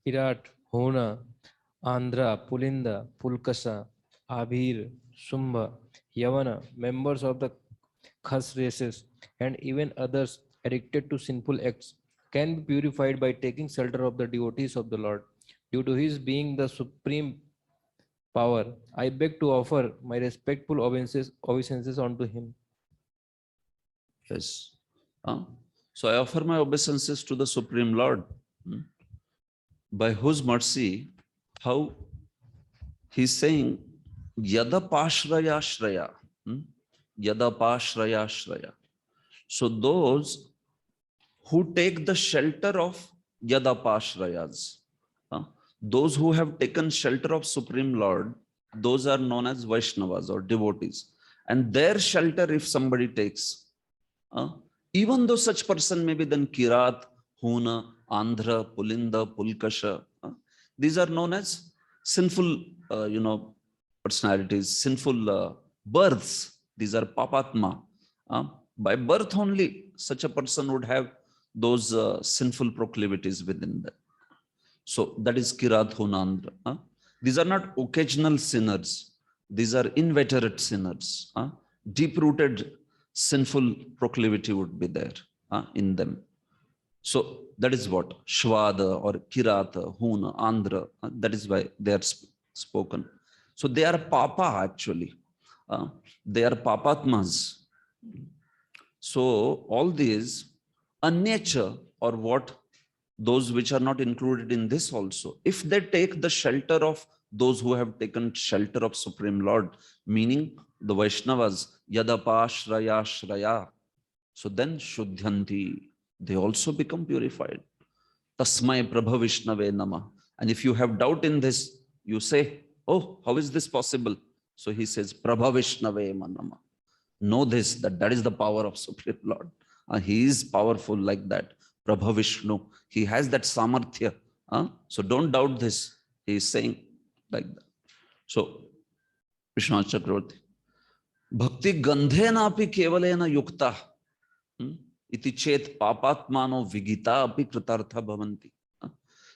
Kirat, Hona, Andhra, Pulinda, Pulkasa, Abhir, Sumbha, Yavana, members of the Khas races, and even others addicted to sinful acts can be purified by taking shelter of the devotees of the Lord. Due to his being the supreme power, I beg to offer my respectful obeisances unto him. Yes. So I offer my obeisances to the Supreme Lord, by whose mercy, how he's saying, Yadapashraya Shraya. Yadapashraya Shraya. So those who take the shelter of Yadapashrayas, those who have taken shelter of Supreme Lord, those are known as Vaishnavas or devotees. And their shelter, if somebody takes, even though such person may be then Kirat, Huna, Andhra, Pulinda, Pulkasha, these are known as sinful, personalities, sinful births. These are papatma. By birth only, such a person would have those sinful proclivities within them. So that is Kirat, Huna, Andhra. These are not occasional sinners. These are inveterate sinners. Deep-rooted sinful proclivity would be there in them. So that is what Shvada or Kirata, Huna, Andhra, that is why they are spoken. So they are papa actually. They are papatmas. So all these nature or what, those which are not included in this also, if they take the shelter of those who have taken shelter of Supreme Lord, meaning the Vaishnavas, Yadapashraya Shraya, so then Shuddhanti, they also become purified. Tasmai Prabha Vishnave Nama. And if you have doubt in this, you say, oh, how is this possible? So he says, Prabha Vishnave Nama. Know this, that is the power of Supreme Lord. He is powerful like that. Prabha Vishnu. He has that samarthya. So don't doubt this. He is saying like that. So, Vishnu Chakravarti. Bhakti gandhena api kevalena yukta. Iti chet papatmano vigita api kritartha bhavanti.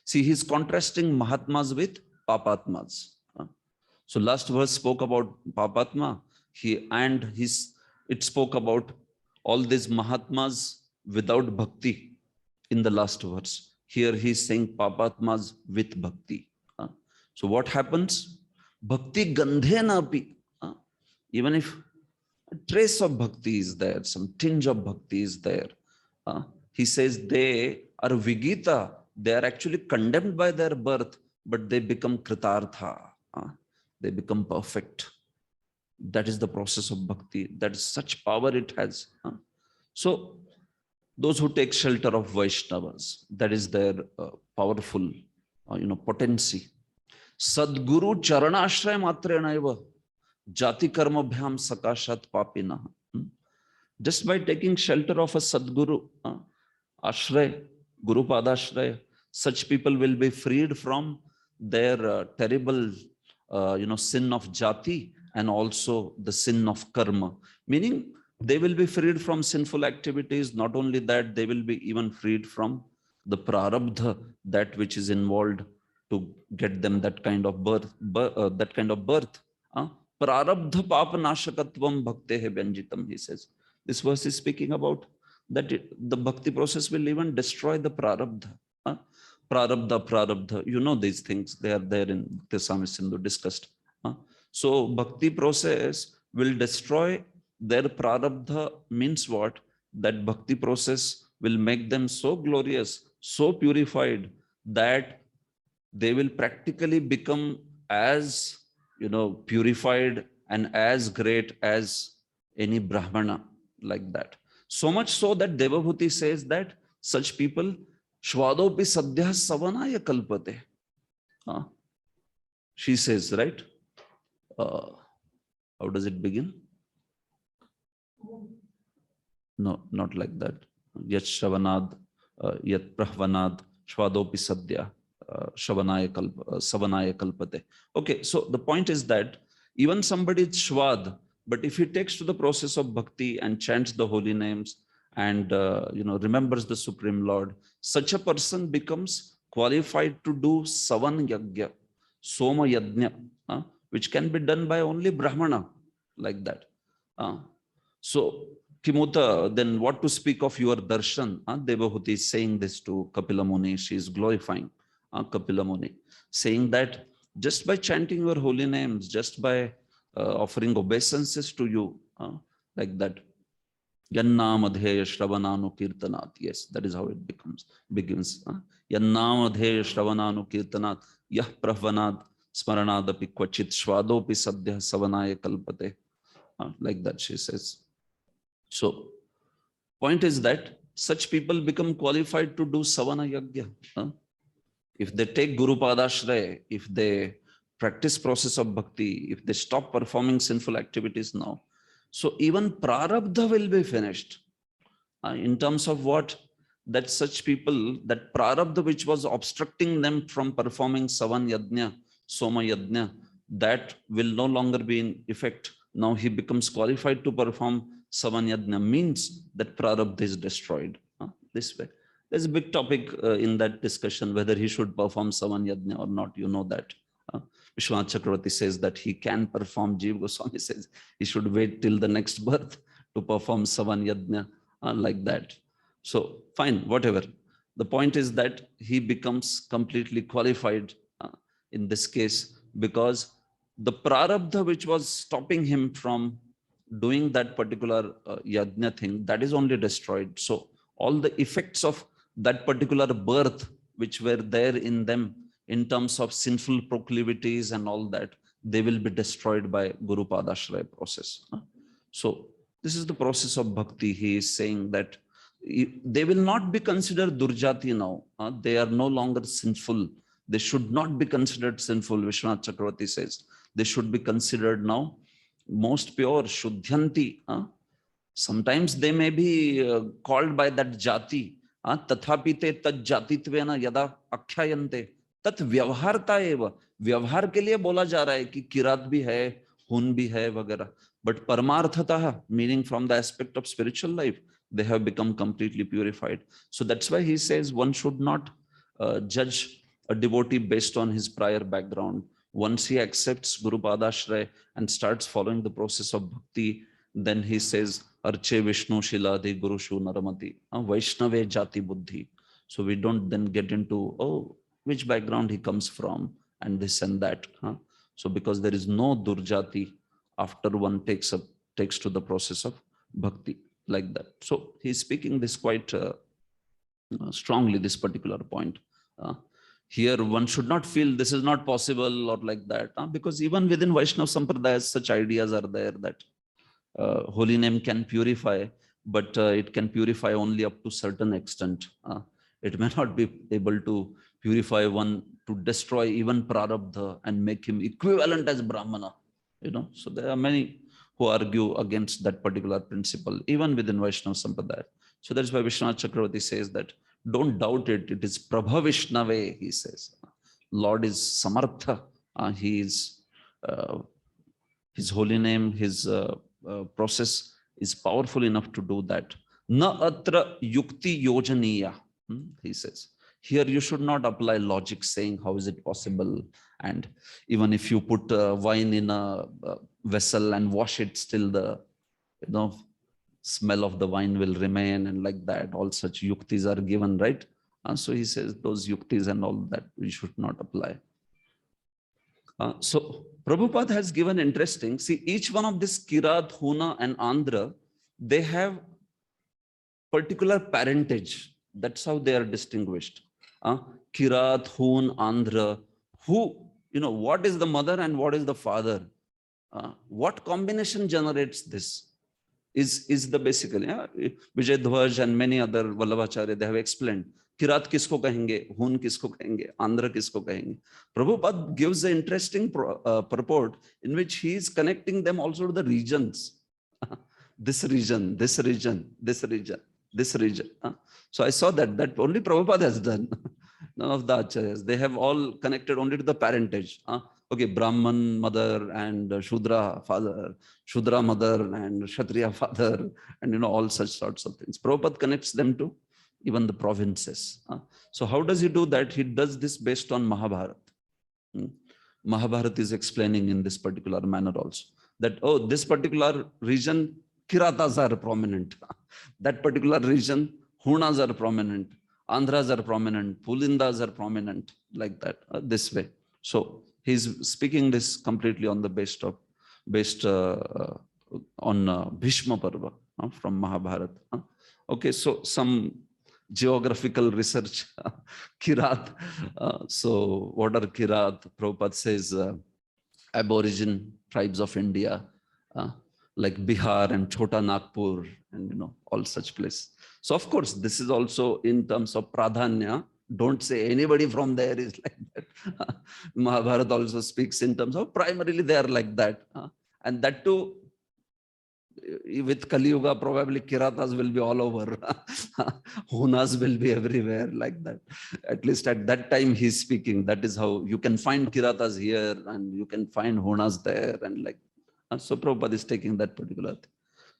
See, he's contrasting Mahatmas with papatmas. So last verse spoke about papatma. It spoke about all these Mahatmas without bhakti in the last verse. Here he's saying papatmas with bhakti. So what happens? Bhakti gandhena api. Even if a trace of bhakti is there, some tinge of bhakti is there, he says they are vigita. They are actually condemned by their birth, but they become kritartha. They become perfect. That is the process of bhakti. That is such power it has. So those who take shelter of Vaishnavas, that is their powerful, potency. Sadguru charanashraya matrenaiva jati karma bhyam sakashat papina. Just by taking shelter of a Sadguru, ashraya, Guru Padashraya, such people will be freed from their terrible, sin of jati and also the sin of karma. Meaning they will be freed from sinful activities. Not only that, they will be even freed from the prarabdha, that which is involved to get them that kind of birth. Prarabdha papanashakatvam bhaktehe vyanjitam, he says. This verse is speaking about that the bhakti process will even destroy the prarabdha. prarabdha, you know these things, they are there in Bhakti Rasamrita Sindhu discussed. So bhakti process will destroy their prarabdha means what? That bhakti process will make them so glorious, so purified that they will practically become as, purified and as great as any Brahmana, like that. So much so that Devabhuti says that such people, Shvadopi Sadhya Savanaya Kalpate. She says, right? How does it begin? No, not like that. Yat Shravanad, Yat Prahvanad, Shvadopi Sadhya, Savanaya Kalpate. Okay, so the point is that even somebody is Shvad, but if he takes to the process of bhakti and chants the holy names and remembers the Supreme Lord, such a person becomes qualified to do Savan Yagya, Soma Yajna, which can be done by only Brahmana, like that. So, Kimuta, then what to speak of your darshan? Devabhuti is saying this to Kapila Muni. She is glorifying Kapila Muni, saying that just by chanting your holy names, just by offering obeisances to you, like that. Yannamadheya Shravananu Kirtanat. Yes, that is how it begins. Yannamadheya Shravananu Kirtanat. Yah Prahvanad Smaranadapi Kvachit Shvadopi Sadhya Savanaya Kalpate. Like that she says. So, point is that such people become qualified to do Savana Yagya. If they take Guru Padashraya, if they practice process of bhakti, if they stop performing sinful activities now, so even prarabdha will be finished. In terms of what? That such people, that prarabdha which was obstructing them from performing Savan Yajna, Soma Yajna, that will no longer be in effect. Now he becomes qualified to perform Savan Yajna, means that prarabdha is destroyed. This way. There's a big topic in that discussion, whether he should perform Savan Yajna or not. You know that. Vishwanath Chakravarti says that he can perform. Jiva Goswami says he should wait till the next birth to perform Savan Yajna, like that. So fine, whatever. The point is that he becomes completely qualified in this case, because the prarabdha which was stopping him from doing that particular yajna thing, that is only destroyed. So all the effects of that particular birth which were there in them in terms of sinful proclivities and all that, they will be destroyed by Guru Padashraya process. So this is the process of bhakti. He is saying that they will not be considered durjati now. They are no longer sinful. They should not be considered sinful. Vishwanath Chakravarti says they should be considered now most pure, shuddhanti. Sometimes they may be called by that jati. Tathapite tat jatitvena yada akhyayante tat vyavharta eva. व्यवहार के लिए बोला जा रहा है कि किरात भी है, hun भी है वगैरह. But paramarthatah, meaning from the aspect of spiritual life, they have become completely purified. So that's why he says one should not judge a devotee based on his prior background. Once he accepts Guru Padashraya and starts following the process of bhakti, then he says, Arche Vishnu Shiladi Guru Shu Naramati, Vaishnave Jati Buddhi. So we don't then get into, which background he comes from and this and that. So because there is no durjati after one takes to the process of bhakti, like that. So he's speaking this quite strongly, this particular point. Here one should not feel this is not possible or like that, because even within Vaishnava Sampradaya, such ideas are there that holy name can purify, but it can purify only up to certain extent. It may not be able to purify one to destroy even prarabdha and make him equivalent as Brahmana. So there are many who argue against that particular principle, even within Vaishnava Sampradaya. So that's why Vishwanath Chakravarti says that don't doubt it. It is Prabha Vishnave, he says. Lord is Samartha. He is, his holy name, his process is powerful enough to do that. Na atra yukti yojaniya, he says. Here you should not apply logic saying how is it possible, and even if you put wine in a vessel and wash it, still the smell of the wine will remain, and like that all such yuktis are given, right? So he says those yuktis and all that we should not apply. So Prabhupada has given interesting, see, each one of this Kirat, Huna and Andhra, they have particular parentage. That's how they are distinguished. Kirat, Hun, Andhra, who, what is the mother and what is the father? What combination generates this? Is the basically, Vijay Dhwaj and many other Vallabhacharya, they have explained. Kirat kisko kahenge, Hun kisko kahenge, Andhra kisko kahenge. Prabhupada gives an interesting purport in which he is connecting them also to the regions. This region, this region, this region, this region. So I saw that only Prabhupada has done. None of the acharyas. They have all connected only to the parentage. Okay, Brahman mother and Shudra father, Shudra mother and Kshatriya father, and all such sorts of things. Prabhupada connects them to even the provinces. So how does he do that? He does this based on Mahabharata. Mahabharata is explaining in this particular manner also that, oh, this particular region, Kiratas are prominent. That particular region, Hunas are prominent. Andhras are prominent. Pulindas are prominent, like that, this way. So he's speaking this completely on the based on Bhishma Parva from Mahabharata. Okay, so some geographical research, Kirat. So what are Kirat? Prabhupada says aborigine tribes of India, like Bihar and Chota Nagpur and all such places. So of course, this is also in terms of pradhanya. Don't say anybody from there is like that. Mahabharata also speaks in terms of primarily they are like that. And that too, with Kali Yuga, probably Kiratas will be all over. Hunas will be everywhere like that. At least at that time he's speaking. That is how you can find Kiratas here and you can find Hunas there and like. So Prabhupada is taking that particular thing.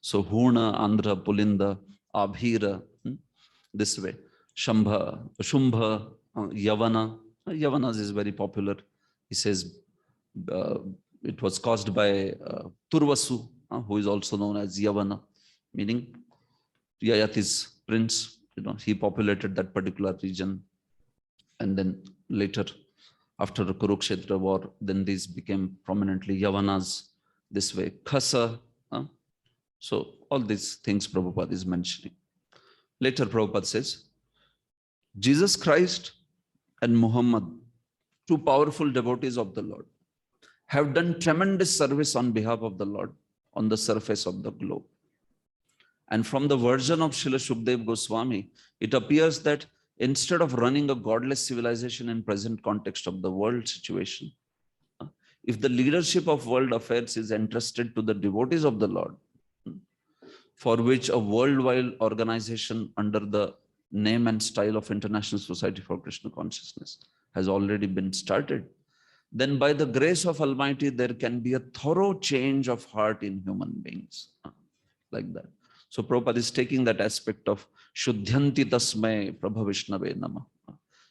So Huna, Andhra, Pulinda, Abhira, this way. Shambha, Shumbha, Yavana. Yavanas is very popular. He says it was caused by Turvasu, who is also known as Yavana, meaning Yayati's prince. He populated that particular region. And then later, after the Kurukshetra war, then these became prominently Yavanas, this way. Khasa. So all these things Prabhupada is mentioning. Later Prabhupada says, Jesus Christ and Muhammad, two powerful devotees of the Lord, have done tremendous service on behalf of the Lord on the surface of the globe. And from the version of Srila Shukdev Goswami, it appears that instead of running a godless civilization in present context of the world situation, if the leadership of world affairs is entrusted to the devotees of the Lord, for which a worldwide organization under the name and style of International Society for Krishna Consciousness has already been started, then by the grace of Almighty, there can be a thorough change of heart in human beings, like that. So Prabhupada is taking that aspect of Shuddhyanti Tasmai Prabha Vishnave Nama.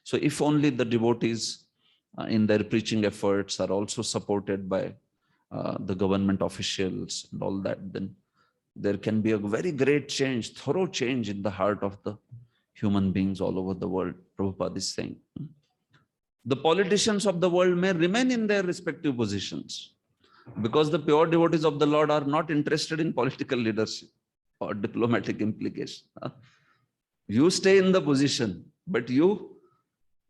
So if only the devotees in their preaching efforts are also supported by the government officials and all that, then there can be a very great change, thorough change in the heart of the human beings all over the world, Prabhupada is saying. The politicians of the world may remain in their respective positions because the pure devotees of the Lord are not interested in political leadership or diplomatic implication. You stay in the position, but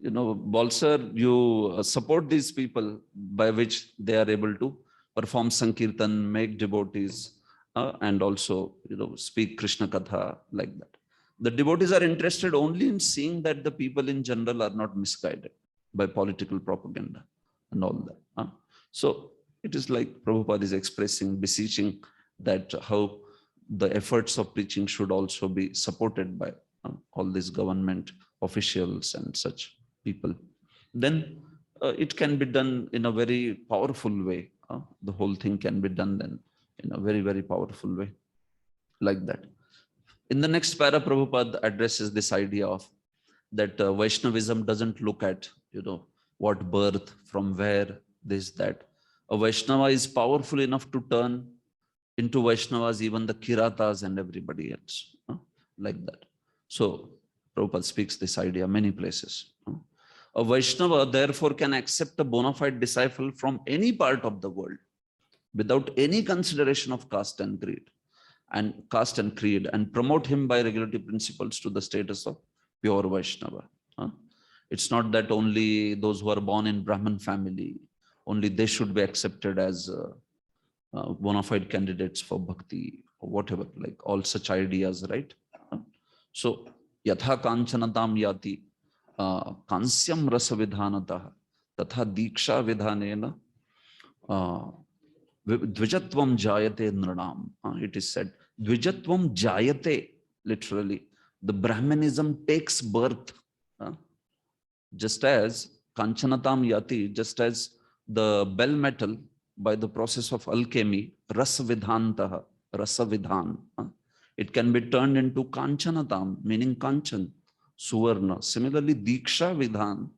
Balsar, you support these people by which they are able to perform Sankirtan, make devotees, and also, speak Krishna Katha like that. The devotees are interested only in seeing that the people in general are not misguided by political propaganda and all that. So it is like Prabhupada is expressing, beseeching that how the efforts of preaching should also be supported by all these government officials and such people. Then it can be done in a very powerful way. The whole thing can be done then in a very, very powerful way, like that. In the next para, Prabhupada addresses this idea of that Vaishnavism doesn't look at, what birth, from where, this, that. A Vaishnava is powerful enough to turn into Vaishnavas, even the Kiratas and everybody else, like that. So Prabhupada speaks this idea many places. A Vaishnava therefore can accept a bona fide disciple from any part of the world without any consideration of caste and creed and promote him by regulative principles to the status of pure Vaishnava. It's not that only those who are born in Brahmin family, only they should be accepted as bona fide candidates for bhakti or whatever, like all such ideas, right? So, yatha kanchanatam yati kansyam rasa vidhanatah tatha diksha vidhanena dvijatvam jayate nranam. It is said, dvijatvam jayate, literally, the Brahmanism takes birth. Just as kanchanatam yati, just as the bell metal by the process of alchemy, rasa vidhantaha, rasa vidhan, it can be turned into kanchanatam, meaning kanchan, suvarna. Similarly, diksha vidhan,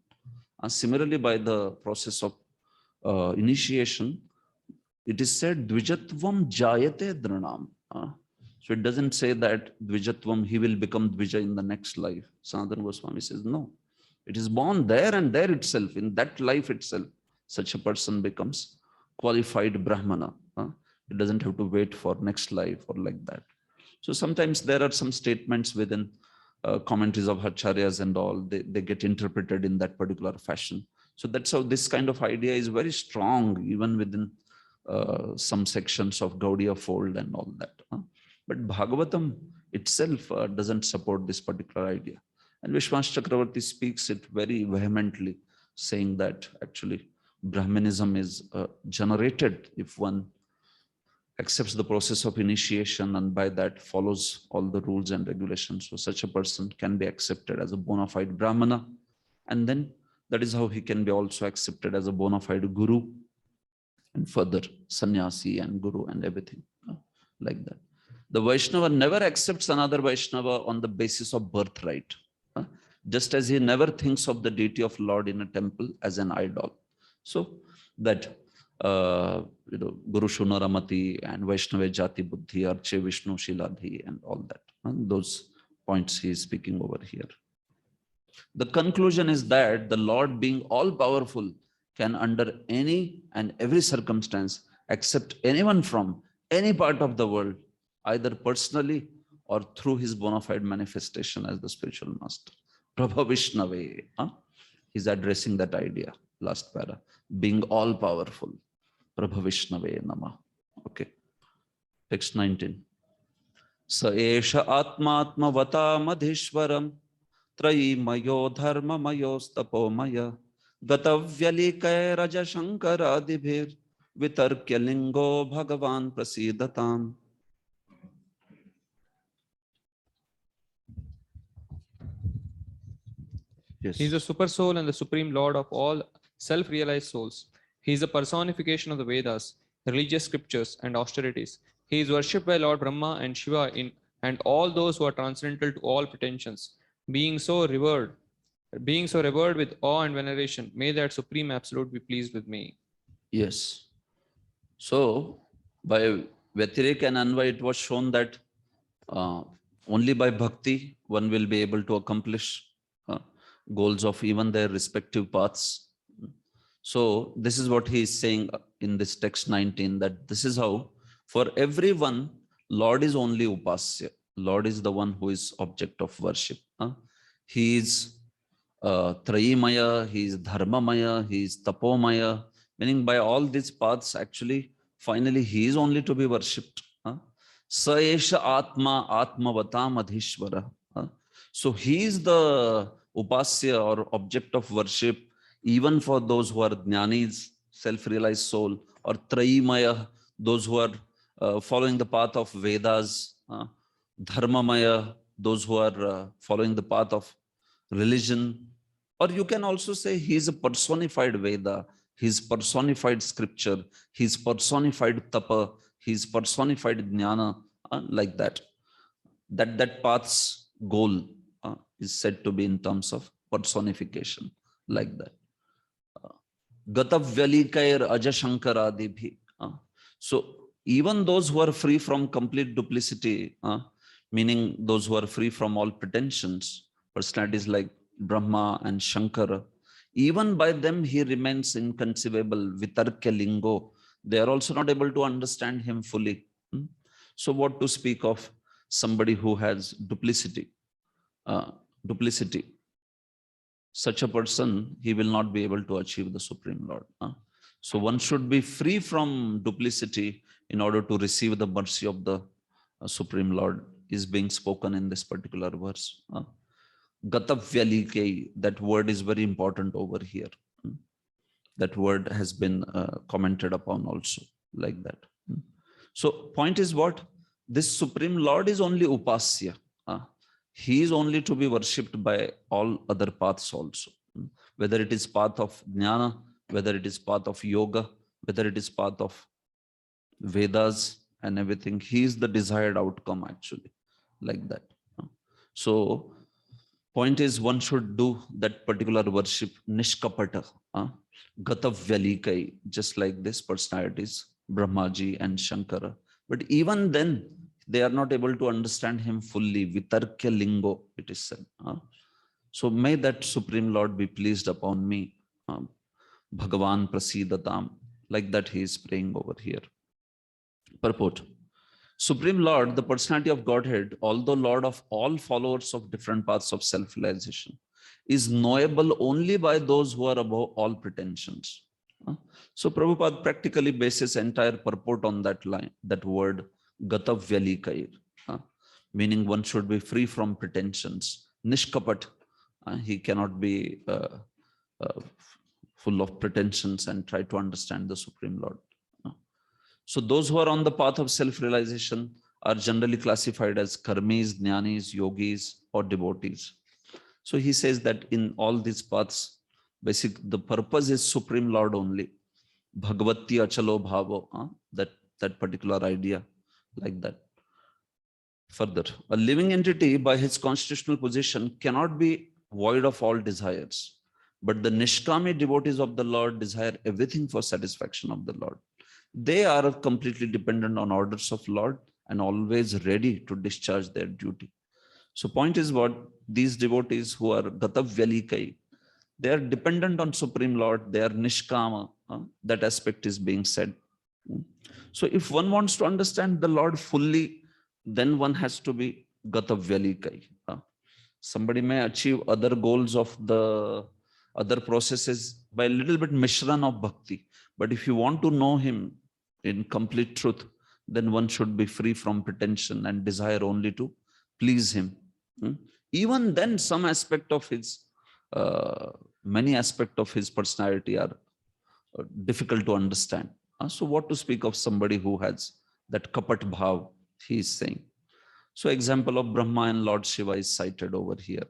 similarly by the process of initiation, it is said dvijatvam jayate dranam. So it doesn't say that dvijatvam, he will become dvija in the next life. Sanatana Goswami says, no. It is born there and there itself, in that life itself, such a person becomes qualified Brahmana. It doesn't have to wait for next life or like that. So sometimes there are some statements within commentaries of Acharyas and all, they get interpreted in that particular fashion. So that's how this kind of idea is very strong, even within some sections of Gaudiya fold and all that. But Bhagavatam itself doesn't support this particular idea. And Vishwas Chakravarti speaks it very vehemently, saying that actually Brahmanism is generated if one accepts the process of initiation and by that follows all the rules and regulations. So such a person can be accepted as a bona fide Brahmana. And then that is how he can be also accepted as a bona fide Guru and further sannyasi and Guru and everything like that. The Vaishnava never accepts another Vaishnava on the basis of birthright. Just as he never thinks of the deity of Lord in a temple as an idol. So that Guru Shunaramati and Vaishnava Jati Buddhi, Arche Vishnu Shiladhi and all that. Those points he is speaking over here. The conclusion is that the Lord, being all powerful, can under any and every circumstance accept anyone from any part of the world, either personally or through his bona fide manifestation as the spiritual master. Prabha Vishnave. He's addressing that idea, last para. Being all powerful. Prabha Vishnave Nama. Okay. Text 19. Sa esha atma vata madhishwaram trayi mayo dharma mayo stapo maya gatavyalikaya raja shankara adibhir vitarkya lingo bhagavan prasidatam. Yes. He is the super soul and the supreme lord of all self-realized souls. He is the personification of the Vedas, religious scriptures, and austerities. He is worshipped by Lord Brahma and Shiva and all those who are transcendental to all pretensions. Being so revered with awe and veneration, may that supreme absolute be pleased with me. Yes. So by Vyatirek and Anvay, it was shown that only by bhakti one will be able to accomplish goals of even their respective paths. So this is what he is saying in this text 19, that this is how for everyone, Lord is only Upasya. Lord is the one who is object of worship. He is Trayimaya, he is Dharmamaya, he is Tapomaya, meaning by all these paths, actually, finally, he is only to be worshipped. Sa esha atma atmavata madhishvara. So he is the Upasya or object of worship, even for those who are Jnanis, self-realized soul, or Trayimaya, those who are following the path of Vedas, Dharmamaya, those who are following the path of religion. Or you can also say he is a personified Veda, he is personified scripture, he is personified Tapa, he is personified Jnana, like that. That path's goal is said to be in terms of personification, like that. Gatavyalikayar ajashankaradibhi. So even those who are free from complete duplicity, meaning those who are free from all pretensions, Personalities like Brahma and Shankara, even by them he remains inconceivable, vitarkya lingo. They are also not able to understand him fully. So what to speak of somebody who has duplicity? Duplicity. Such a person, he will not be able to achieve the Supreme Lord. So one should be free from duplicity in order to receive the mercy of the Supreme Lord is being spoken in this particular verse. Gatavyalike, that word is very important over here. That word has been commented upon also like that. So point is what? This Supreme Lord is only upasya. He is only to be worshipped by all other paths also. Whether it is path of jnana, whether it is path of yoga, whether it is path of Vedas and everything, he is the desired outcome actually, like that. So point is one should do that particular worship nishkapata, gatavyalikai, just like this personalities, Brahmaji and Shankara. But even then, they are not able to understand him fully. Vitarkya lingo, it is said. So may that Supreme Lord be pleased upon me. Bhagavan prasidatam, like that he is praying over here. Purport. Supreme Lord, the personality of Godhead, although Lord of all followers of different paths of self-realization, is knowable only by those who are above all pretensions. So Prabhupada practically bases entire purport on that line, that word Gatavyalikair, meaning one should be free from pretensions. Nishkapat, he cannot be full of pretensions and try to understand the Supreme Lord. So those who are on the path of self-realization are generally classified as karmis, jnanis, yogis, or devotees. So he says that in all these paths, the purpose is Supreme Lord only. Bhagavati achalo bhavo, that particular idea, like that. Further, a living entity by his constitutional position cannot be void of all desires. But the Nishkami devotees of the Lord desire everything for satisfaction of the Lord. They are completely dependent on orders of Lord and always ready to discharge their duty. So point is what? These devotees who are Gatavyalikai, they are dependent on Supreme Lord, they are Nishkama, that aspect is being said. So if one wants to understand the Lord fully, then one has to be Gatavyalikai. Somebody may achieve other goals of the other processes by a little bit mishran of bhakti. But if you want to know him in complete truth, then one should be free from pretension and desire only to please him. Even then, some aspect of his, many aspects of his personality are difficult to understand. So what to speak of somebody who has that kapat bhav, he is saying. So example of Brahma and Lord Shiva is cited over here.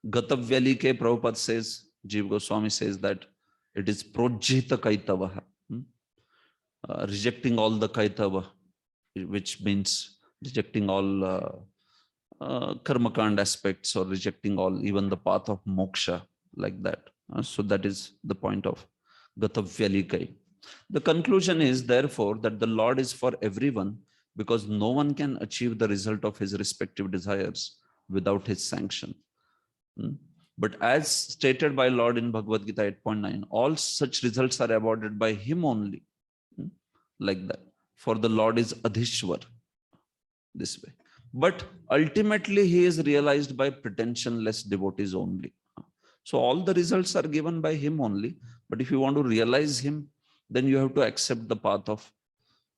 Gatavyalike, Prabhupada says, Jiva Goswami says that it is projita kaitava, rejecting all the kaitava, which means rejecting all karmakand aspects or rejecting all, even the path of moksha, like that. So that is the point of Gatavyalikai. The conclusion is therefore that the Lord is for everyone because no one can achieve the result of his respective desires without his sanction. But as stated by Lord in Bhagavad Gita 8.9, all such results are awarded by him only, like that. For the Lord is Adhishwar, this way. But ultimately he is realized by pretensionless devotees only. So all the results are given by him only. But if you want to realize him, then you have to accept the path of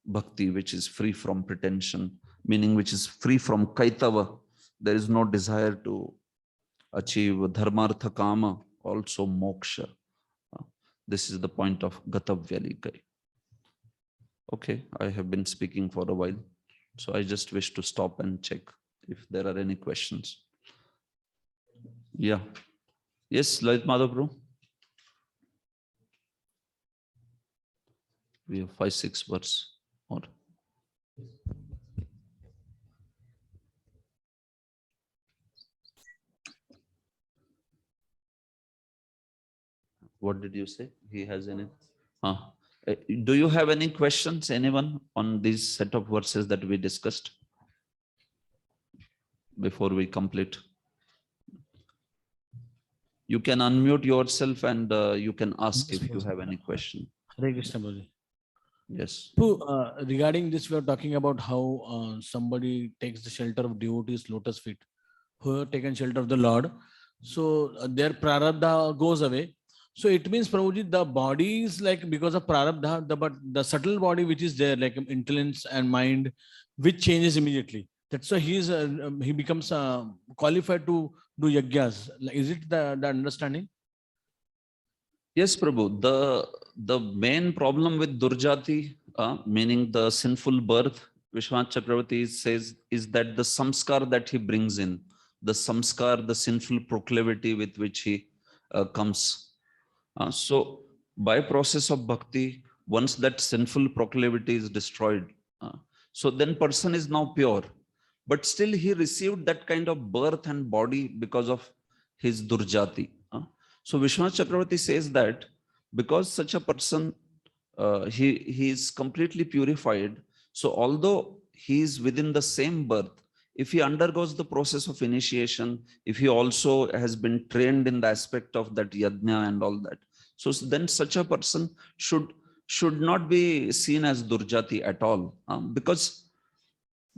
bhakti, which is free from pretension, meaning which is free from kaitava. There is no desire to achieve dharmartha kama, also moksha. This is the point of Gatavyalikai. Okay, I have been speaking for a while, so I just wish to stop and check if there are any questions. Yeah. Yes, Lalit Madhav bro. We have 5-6 words more. What did you say? He has any? Do you have any questions, anyone, on this set of verses that we discussed before we complete? You can unmute yourself and you can ask Yes, if you Prabhuji. have any question. Hare Krishna, Prabhuji. Yes. So, regarding this, we are talking about how somebody takes the shelter of devotees' lotus feet, who have taken shelter of the Lord. So, their prarabdha goes away. So, it means, Prabhuji, the body is like because of prarabdha, but the subtle body which is there, like intelligence and mind, which changes immediately. That's why he becomes qualified to do yajnas. Like, is it the understanding? Yes, Prabhu. The main problem with Durjati, meaning the sinful birth, Vishwanath Chakravarti says, is that the samskar that he brings in, the samskar, the sinful proclivity with which he comes. So by process of bhakti, once that sinful proclivity is destroyed, so then person is now pure. But still he received that kind of birth and body because of his Durjati. So Vishwanath Chakravarti says that because such a person, he is completely purified. So although he is within the same birth, if he undergoes the process of initiation, if he also has been trained in the aspect of that yajna and all that, so then such a person should not be seen as Durjati at all, because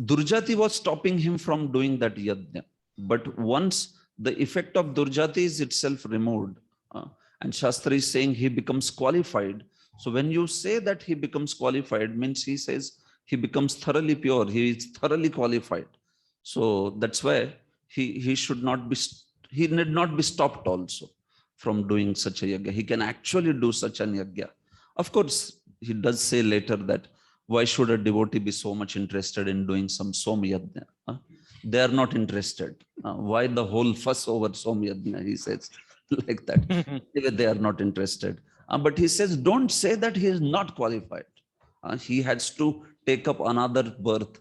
Durjati was stopping him from doing that yajna. But once the effect of Durjati is itself removed, and Shastra is saying he becomes qualified. So when you say that he becomes qualified, means he says he becomes thoroughly pure, he is thoroughly qualified. So that's why he should not be, he need not be stopped also from doing such a yajna. He can actually do such an yajna. Of course, he does say later that why should a devotee be so much interested in doing some Som Yajna? They are not interested. Why the whole fuss over Som Yajna, he says, like that. Anyway, they are not interested. But he says, don't say that he is not qualified. He has to take up another birth,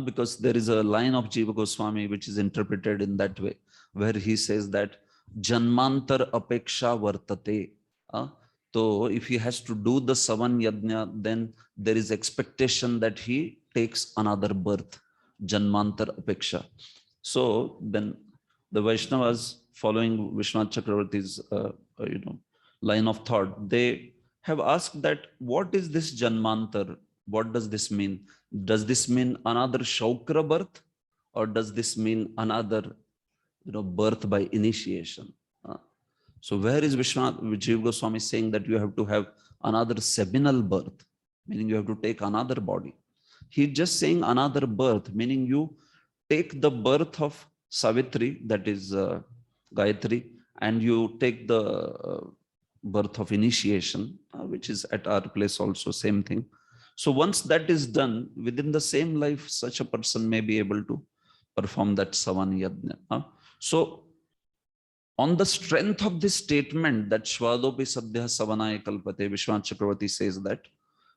because there is a line of Jiva Goswami which is interpreted in that way, where he says that Janmantar apeksha vartate. So if he has to do the Savan Yajna, then there is expectation that he takes another birth, Janmantar Apeksha. So then the Vaishnavas, following Vishwanath Chakravarti's line of thought, they have asked that what is this Janmantar? What does this mean? Does this mean another Shaukra birth, or does this mean another birth by initiation? So where is Vishwanath Jiva Goswami saying that you have to have another seminal birth, meaning you have to take another body? He's just saying another birth, meaning you take the birth of Savitri, that is Gayatri, and you take the birth of initiation, which is at our place also, same thing. So once that is done, within the same life, such a person may be able to perform that Savan Yajna. So on the strength of this statement that Shvadopi Sadhya Savanaya Kalpate, Vishwanath Chakravarti says that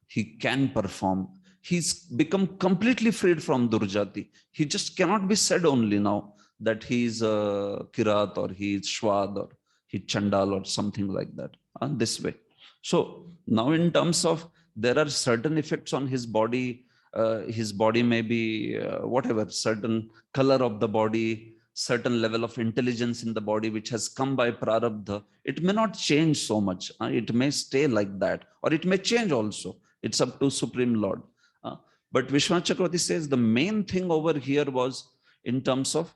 he can perform. He's become completely freed from Durjati. He just cannot be said only now that he is a Kirat or he is Shwad or he Chandal or something like that, this way. So now in terms of, there are certain effects on his body may be whatever, certain color of the body, certain level of intelligence in the body which has come by prarabdha. It may not change so much. It may stay like that, or it may change also. It's up to Supreme Lord. But Vishwanath Chakravarti says the main thing over here was in terms of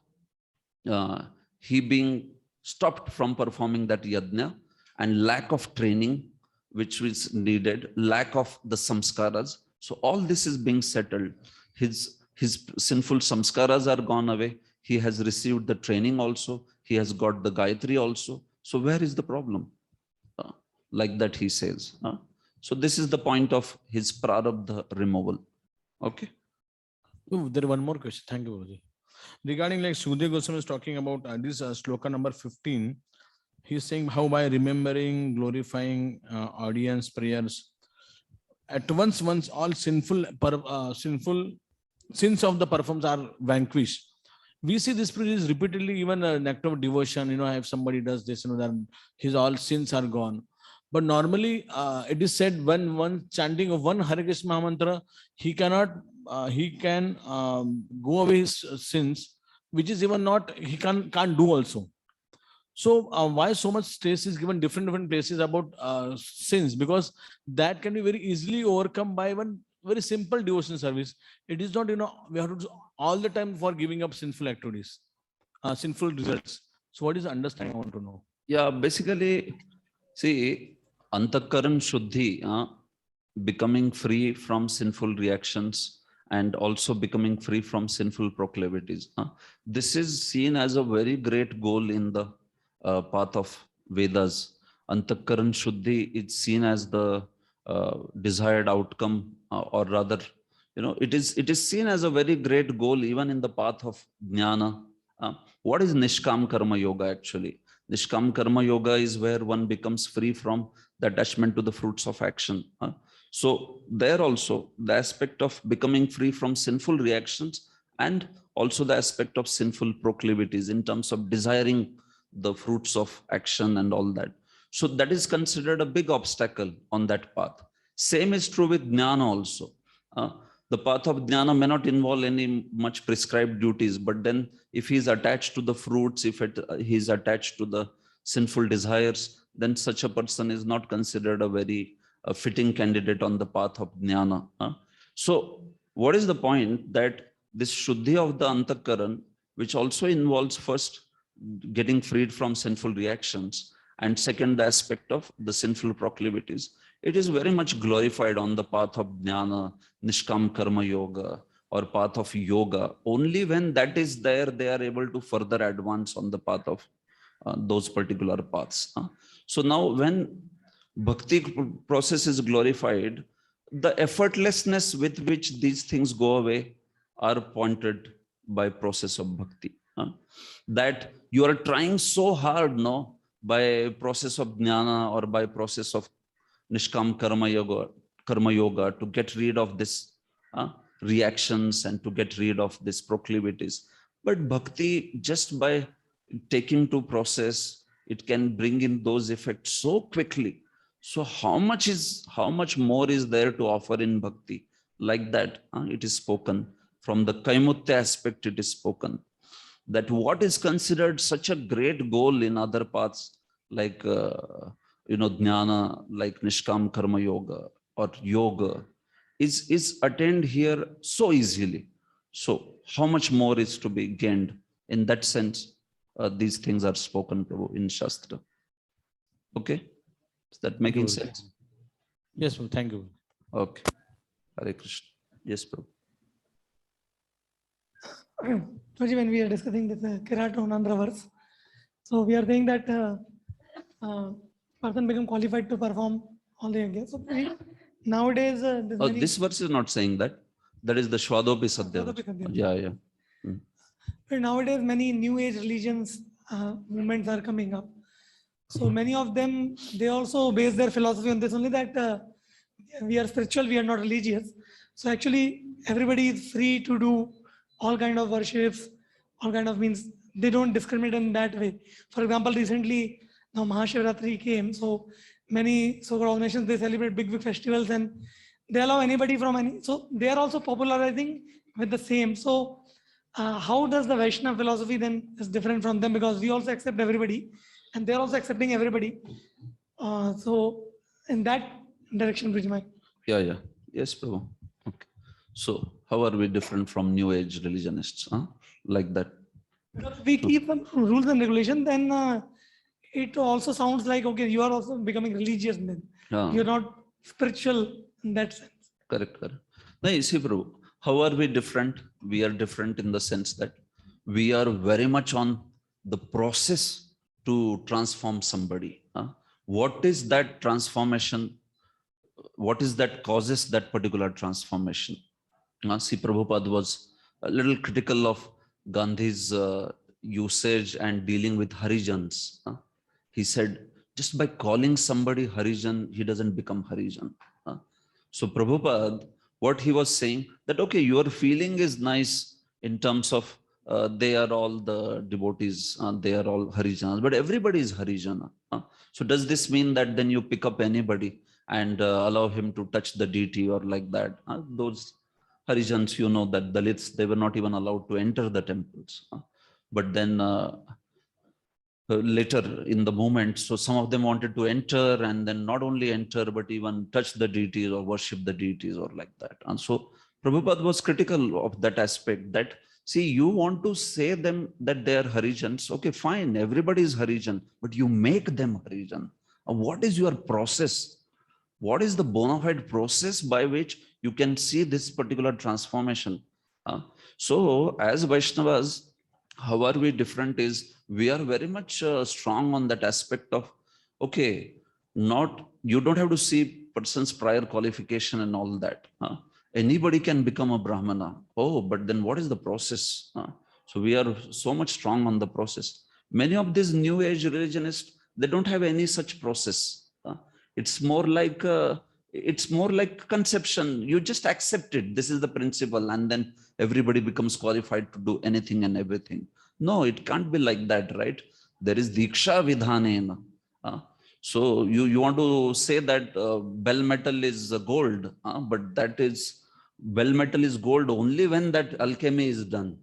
he being stopped from performing that yajna, and lack of training which was needed, lack of the samskaras. So all this is being settled. His sinful samskaras are gone away. He has received the training also. He has got the Gayatri also. So where is the problem? Like that he says. So this is the point of his prarabdha removal. Okay. Oh, there is one more question. Thank you, Guruji. Regarding like Sudhir Goswami is talking about this sloka number 15. He's saying how by remembering, glorifying audience prayers, at once all sinful sins of the performers are vanquished. We see this is repeatedly, even an act of devotion, if somebody does this, then his all sins are gone. But normally it is said when one chanting of one Hare Krishna Mahamantra, he can go away his sins, which is even not, he can't do also. So why so much stress is given different places about sins? Because that can be very easily overcome by one very simple devotion service. It is not, we have to do all the time for giving up sinful activities, sinful results. So what is the understanding? I want to know. Yeah, basically, see, Antakaran Shuddhi, becoming free from sinful reactions and also becoming free from sinful proclivities. This is seen as a very great goal in the path of Vedas. Antakaran Shuddhi is seen as the desired outcome, or rather, it is seen as a very great goal even in the path of Jnana. What is Nishkam Karma Yoga actually? Nishkam Karma Yoga is where one becomes free from the attachment to the fruits of action. So there also the aspect of becoming free from sinful reactions and also the aspect of sinful proclivities in terms of desiring the fruits of action and all that. So that is considered a big obstacle on that path. Same is true with Jnana also. The path of Jnana may not involve any much prescribed duties, but then if he is attached to the fruits, if he is attached to the sinful desires, then such a person is not considered a very fitting candidate on the path of Jnana. So what is the point? That this Shuddhi of the Antakaran, which also involves first getting freed from sinful reactions, and second, the aspect of the sinful proclivities, it is very much glorified on the path of Jnana, Nishkam Karma Yoga, or path of yoga. Only when that is there, they are able to further advance on the path of those particular paths. So now when bhakti process is glorified, the effortlessness with which these things go away are pointed by process of bhakti. That you are trying so hard, no, by process of jnana or by process of Nishkam Karma Yoga to get rid of this reactions and to get rid of these proclivities. But bhakti, just by taking to process, it can bring in those effects so quickly. So how much more is there to offer in bhakti? Like that, it is spoken. From the Kaimutya aspect, it is spoken. That what is considered such a great goal in other paths, like jnana, like Nishkam Karma Yoga or yoga, is attained here so easily. So how much more is to be gained? In that sense, these things are spoken, Prabhu, in Shastra. Okay, is that making sense? Yes, Prabhu. Thank you. Okay, Hare Krishna. Yes, Prabhu. Swami, when we are discussing this Kirata Unandra verse, so we are saying that person become qualified to perform all the yajna. So nowadays, This verse is not saying that. That is the Shvadopi Sadhya. Shvadopi Sadhya. Yeah. But nowadays, many new age religions movements are coming up. So many of them, they also base their philosophy on this only, that we are spiritual, we are not religious. So actually, everybody is free to do all kind of worships, all kind of means they don't discriminate in that way. For example, recently now Mahashivratri came, so many so-called organizations, they celebrate big festivals and they allow anybody from any, so they are also popularizing with the same. So how does the Vaishnava philosophy then is different from them? Because we also accept everybody and they're also accepting everybody. So in that direction, Brijmai. Yeah. Yes, Prabhu. Okay. So how are we different from New Age religionists? Like that. Because if we keep some rules and regulation, then it also sounds like, okay, you are also becoming religious then. You're not spiritual in that sense. Correct. Now, you see, Prabhu, how are we different? We are different in the sense that we are very much on the process to transform somebody. What is that transformation? What is that causes that particular transformation? See, Prabhupada was a little critical of Gandhi's usage and dealing with Harijans. He said, just by calling somebody Harijan, he doesn't become Harijan. So Prabhupada, what he was saying, that okay, your feeling is nice in terms of they are all the devotees, they are all Harijanas, but everybody is Harijana. So does this mean that then you pick up anybody and allow him to touch the deity or like that? Those Harijans, you know that Dalits, they were not even allowed to enter the temples. But then later in the movement. So some of them wanted to enter and then not only enter, but even touch the deities or worship the deities or like that. And so Prabhupada was critical of that aspect that, see, you want to say them that they are Harijans. Okay, fine. Everybody is Harijan, but you make them Harijan. What is your process? What is the bona fide process by which you can see this particular transformation? So as Vaishnavas, how are we different is we are very much strong on that aspect of, okay, you don't have to see person's prior qualification and all that. Anybody can become a Brahmana. Oh, but then what is the process? So we are so much strong on the process. Many of these new age religionists, they don't have any such process. It's more like conception. You just accept it. This is the principle, and then everybody becomes qualified to do anything and everything. No, it can't be like that, right? There is Diksha Vidhanena. So you want to say that bell metal is gold, but that is, bell metal is gold only when that alchemy is done.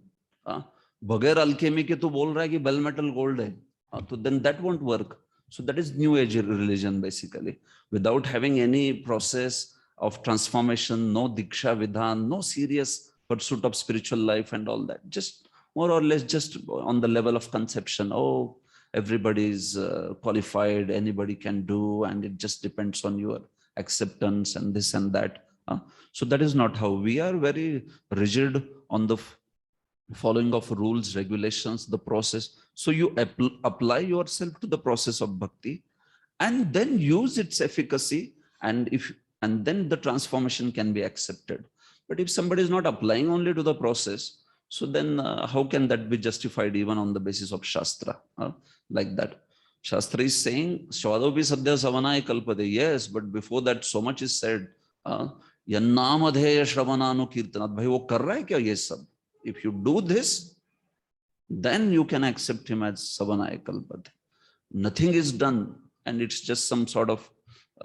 बगैर alchemy के तो बोल रहा है कि bell metal gold है, तो then that won't work. So that is new age religion basically, without having any process of transformation, no diksha vidhan, no serious pursuit of spiritual life and all that. Just more or less just on the level of conception. Oh, everybody is qualified, anybody can do, and it just depends on your acceptance and this and that. So that is not how we are. Very rigid on the following of rules, regulations, the process. So you apply yourself to the process of bhakti and then use its efficacy, and then the transformation can be accepted. But if somebody is not applying only to the process, so then how can that be justified even on the basis of Shastra? Like that. Shastra is saying, Shvadopi Sadhya Savanai Kalpade. Yes, but before that so much is said. Yannamadheya Shravananu Kirtanat. Bhai, wo kar raha hai kya ye sab? If you do this, then you can accept him as Savanai Kalpade. Nothing is done, and it's just some sort of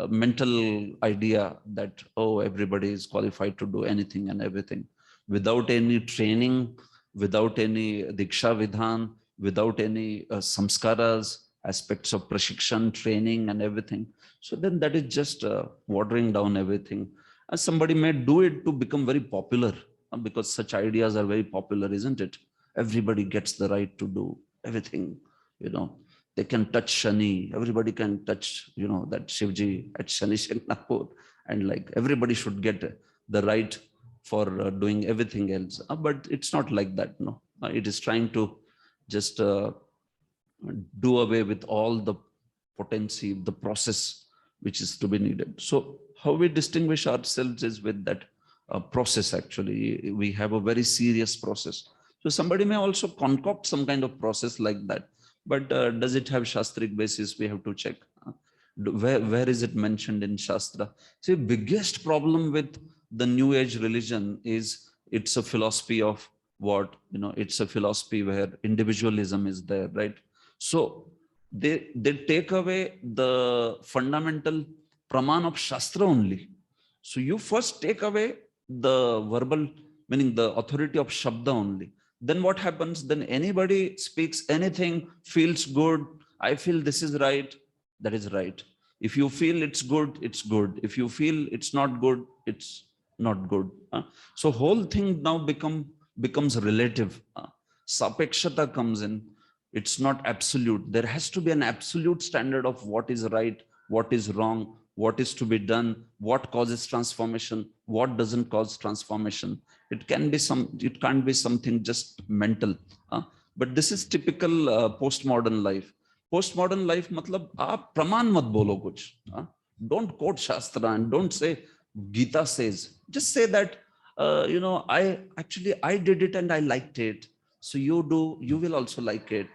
mental idea that, oh, everybody is qualified to do anything and everything. Without any training, without any Diksha Vidhan, without any samskaras, aspects of prashikshan, training and everything. So then that is just watering down everything. And somebody may do it to become very popular, because such ideas are very popular, isn't it? Everybody gets the right to do everything, They can touch Shani, everybody can touch, that Shivji at Shani Shangnapur, and like everybody should get the right for doing everything else. But it's not like that, no. It is trying to just do away with all the potency, the process which is to be needed. So how we distinguish ourselves is with that process. Actually, we have a very serious process. So somebody may also concoct some kind of process like that, but does it have Shastric basis? We have to check. Where is it mentioned in Shastra? See, biggest problem with the new age religion is it's a philosophy of what? It's a philosophy where individualism is there, right? So they take away the fundamental praman of Shastra only. So you first take away the verbal, meaning the authority of Shabda only. Then what happens? Then anybody speaks anything, feels good. I feel this is right. That is right. If you feel it's good, it's good. If you feel it's not good, it's not good. So whole thing now becomes relative. Sapekshata comes in. It's not absolute. There has to be an absolute standard of what is right, what is wrong, what is to be done, what causes transformation, what doesn't cause transformation. It can't be something just mental. But this is typical postmodern life. Postmodern life, matlab, aap praman mat bolo kuch. Don't quote Shastra and don't say Gita says. Just say that, I did it and I liked it. So you will also like it.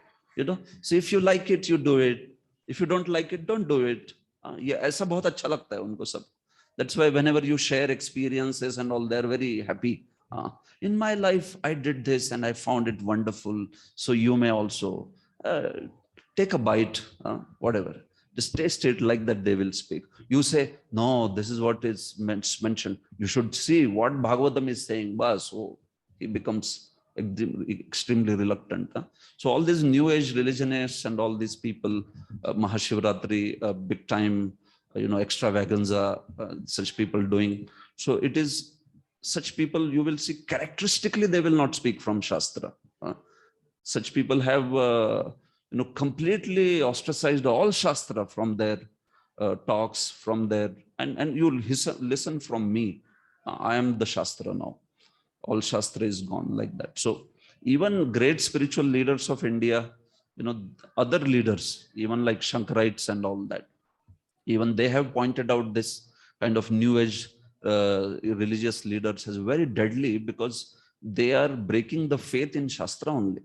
So if you like it, you do it. If you don't like it, don't do it. ऐसा बहुत अच्छा लगता है उनको सब. That's why whenever you share experiences and all, they're very happy. In my life, I did this and I found it wonderful. So you may also take a bite, whatever. Just taste it, like that they will speak. You say, no, this is what is mentioned. You should see what Bhagavatam is saying. So he becomes extremely reluctant. So all these new age religionists and all these people, Mahashivratri, big time, extravaganza, such people doing. So it is such people you will see characteristically, they will not speak from Shastra. Such people have, completely ostracized all Shastra from their talks, from their, and you'll listen from me. I am the Shastra now. All Shastra is gone like that. So even great spiritual leaders of India, other leaders, even like Shankarites and all that, even they have pointed out this kind of new age religious leaders as very deadly because they are breaking the faith in Shastra only.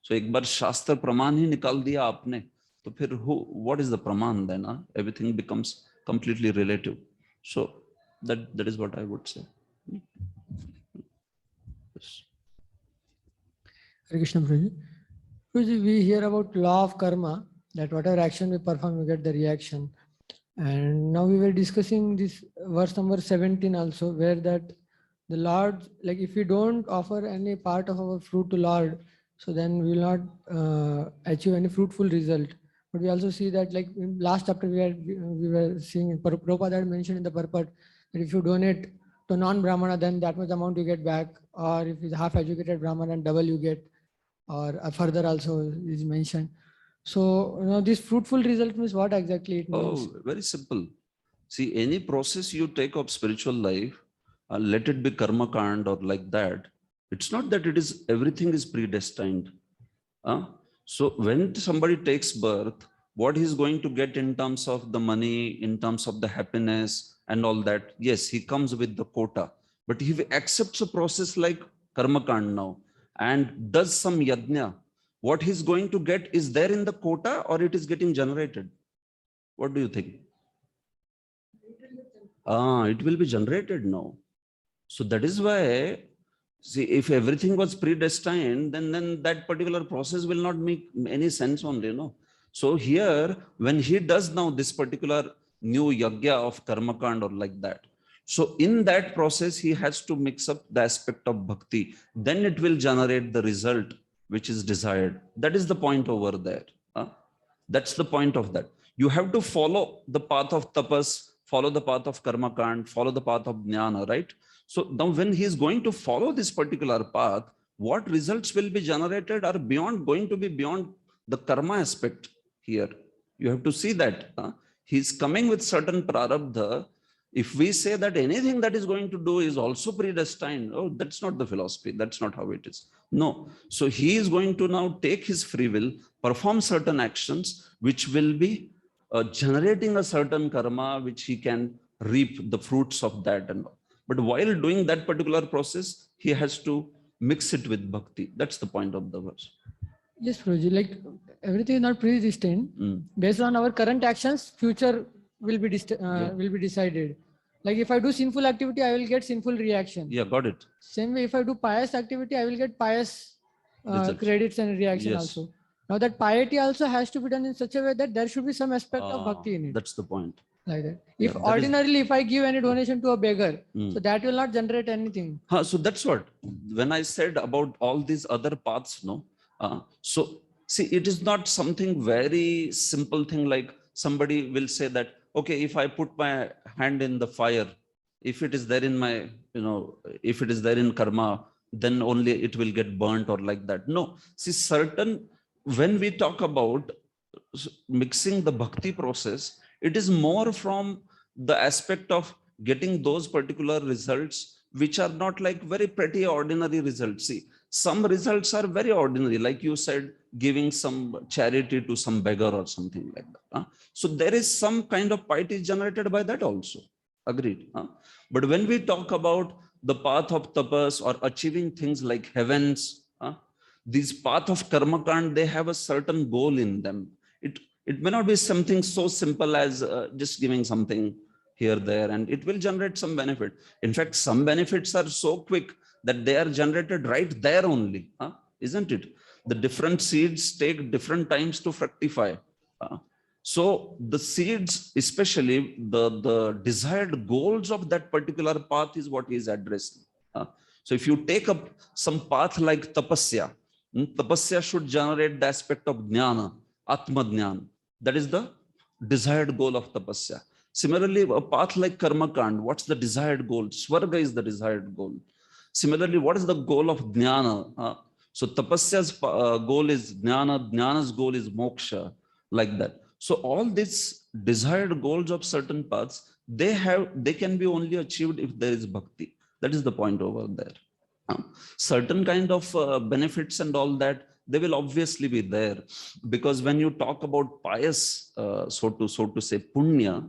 So एक बार शास्त्र प्रमाण ही निकाल दिया आपने, तो फिर what is the praman then? Everything becomes completely relative. So that is what I would say. Yes. Hare Krishna Prabhuji. Prabhuji, we hear about law of karma, that whatever action we perform, we get the reaction. And now we were discussing this verse number 17 also, where that the Lord, like if we don't offer any part of our fruit to Lord, so then we will not achieve any fruitful result. But we also see that, like in last chapter we were seeing, Prabhupada had mentioned in the purport that if you donate to non-Brahmana, then that much amount you get back, or if it's half-educated Brahmana, double you get, or further also is mentioned. So this fruitful result means what exactly it means? Oh, very simple. See, any process you take of spiritual life, let it be karma kand or like that. It's not that it is everything is predestined. So when somebody takes birth, what he's going to get in terms of the money, in terms of the happiness and all that, yes, he comes with the quota. But if he accepts a process like karma kand now and does some yajna, what he's going to get is there in the quota or it is getting generated? What do you think? It will be generated now. So that is why, see, if everything was predestined, then that particular process will not make any sense only, So here, when he does now this particular new yagya of karma kand or like that, so in that process, he has to mix up the aspect of bhakti. Then it will generate the result which is desired. That is the point over there. That's the point of that. You have to follow the path of tapas, follow the path of karma kand, follow the path of jnana, right? So now when he is going to follow this particular path, what results will be generated are going to be beyond the karma aspect here. You have to see that. He's coming with certain prarabdha. If we say that anything that is going to do is also predestined, oh, that's not the philosophy. That's not how it is. No. So he is going to now take his free will, perform certain actions, which will be generating a certain karma, which he can reap the fruits of that and all. But while doing that particular process, he has to mix it with bhakti. That's the point of the verse. Yes, Prabhuji, like everything is not predestined. Based on our current actions, future will be decided. Like if I do sinful activity, I will get sinful reaction. Yeah, got it. Same way, if I do pious activity, I will get pious credits and reaction also. Now that piety also has to be done in such a way that there should be some aspect of bhakti in it. That's the point. Like that. If ordinarily, if I give any donation to a beggar, Mm. so that will not generate anything. So that's what, when I said about all these other paths, so see, it is not something very simple thing like somebody will say that, okay, if I put my hand in the fire, if it is there in my, if it is there in karma, then only it will get burnt or like that. No, see, when we talk about mixing the bhakti process, it is more from the aspect of getting those particular results, which are not like very pretty ordinary results. See, some results are very ordinary, like you said, giving some charity to some beggar or something like that. So there is some kind of piety generated by that also. Agreed. But when we talk about the path of tapas or achieving things like heavens, these path of karma kand, they have a certain goal in them. It may not be something so simple as just giving something here, there, and it will generate some benefit. In fact, some benefits are so quick that they are generated right there only, isn't it? The different seeds take different times to fructify. So the seeds, especially the desired goals of that particular path is what he is addressing. So if you take up some path like tapasya, tapasya should generate the aspect of jnana, atma jnana. That is the desired goal of tapasya. Similarly, a path like karma kand, what's the desired goal? Swarga is the desired goal. Similarly, what is the goal of jnana? So tapasya's goal is jnana, jnana's goal is moksha, like that. So all these desired goals of certain paths, they can be only achieved if there is bhakti. That is the point over there. Certain kind of benefits and all that, they will obviously be there, because when you talk about pious, so to say, punya,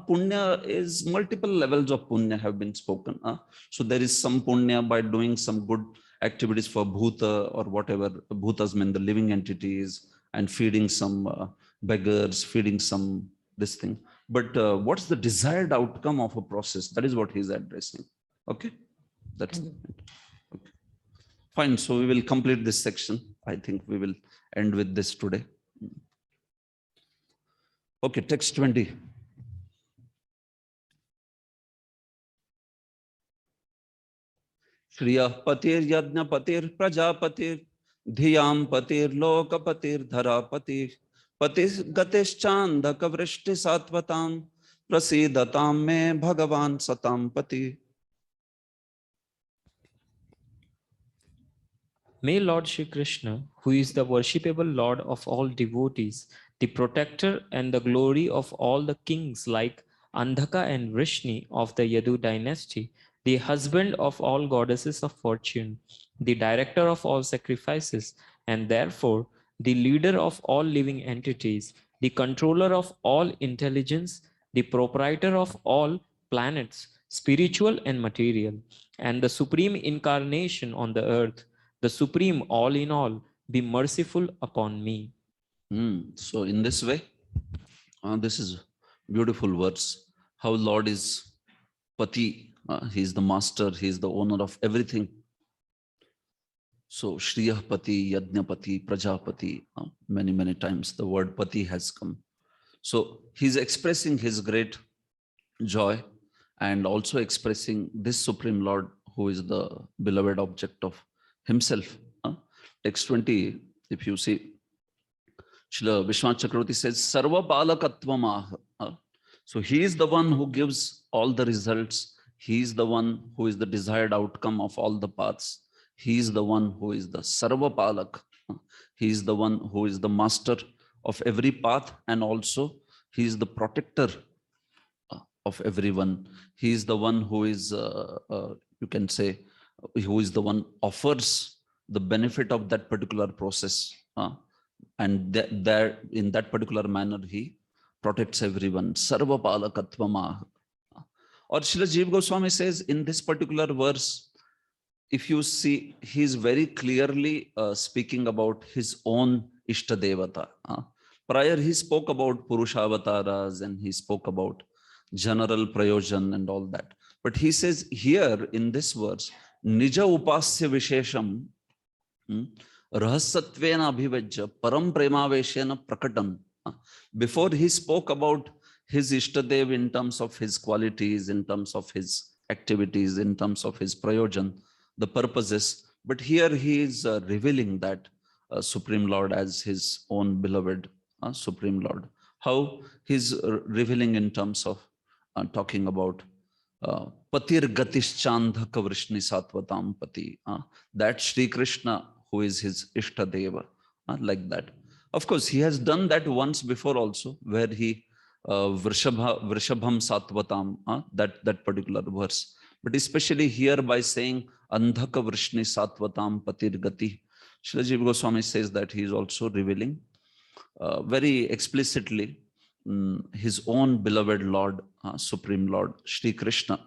punya is multiple levels of punya have been spoken. So there is some punya by doing some good activities for bhuta or whatever. Bhutas mean the living entities, and feeding some beggars, feeding some this thing. But what's the desired outcome of a process? That is what he's addressing. Okay, that's it. Okay. Fine. So we will complete this section. I think we will end with this today. Okay, text 20. Shriya patir yajna patir prajapatir dhiyam patir lokapatir dharapatir patis gatishchanda kavrishti satvatam prasidatam me bhagavan satam pati. May Lord Shri Krishna, who is the worshipable Lord of all devotees, the protector and the glory of all the kings like Andhaka and Vrishni of the Yadu dynasty, the husband of all goddesses of fortune, the director of all sacrifices, and therefore the leader of all living entities, the controller of all intelligence, the proprietor of all planets, spiritual and material, and the supreme incarnation on the earth, the supreme all in all, be merciful upon me. So in this way, this is beautiful verse, how Lord is Pati, he is the master, he is the owner of everything. So Shriyah Pati, Yajnapati, Prajapati, many times the word Pati has come. So he's expressing his great joy and also expressing this Supreme Lord who is the beloved object of himself. Text 20, if you see, Srila Vishwanath Chakravarti says, Sarva Palakatvam. So he is the one who gives all the results. He is the one who is the desired outcome of all the paths. He is the one who is the Sarva Palak. He is the one who is the master of every path, and also he is the protector of everyone. He is the one who is, you can say, who is the one offers the benefit of that particular process. And there in that particular manner, he protects everyone. Sarva Palakatvam. Or Srila Jiva Goswami says in this particular verse, if you see, he is very clearly speaking about his own Ishtadevata. Prior, he spoke about Purushavataras and he spoke about general Prayojan and all that. But he says here in this verse, Nija Upasya Vishesham Rahasatvena Abhivajya Param Premaveshena Prakatam. Before he spoke about his Ishtadev in terms of his qualities, in terms of his activities, in terms of his Prayojan, the purposes. But here he is revealing that Supreme Lord as his own beloved Supreme Lord. How he's revealing in terms of talking about Patir Gatishchandhaka Vrishni Satvatam Pati. That Sri Krishna who is his Ishtadeva, like that. Of course, he has done that once before also, where he Vrishabham Satvatam, that particular verse. But especially here by saying Andhaka Vrishni Satvatam Patir Gati, Srila Jiva Goswami says that he is also revealing very explicitly his own beloved Lord, Supreme Lord, Shri Krishna,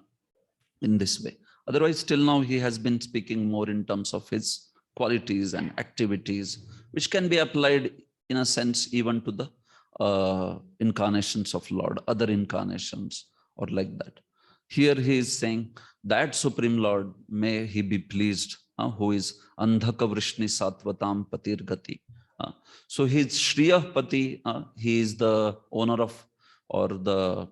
in this way. Otherwise, till now, he has been speaking more in terms of his qualities and activities, which can be applied in a sense even to the incarnations of Lord, other incarnations, or like that. Here he is saying that Supreme Lord, may he be pleased, who is Andhaka Vrishni Satvatam Patir Gati. So he is Shriyah Pati, he is the owner of, or the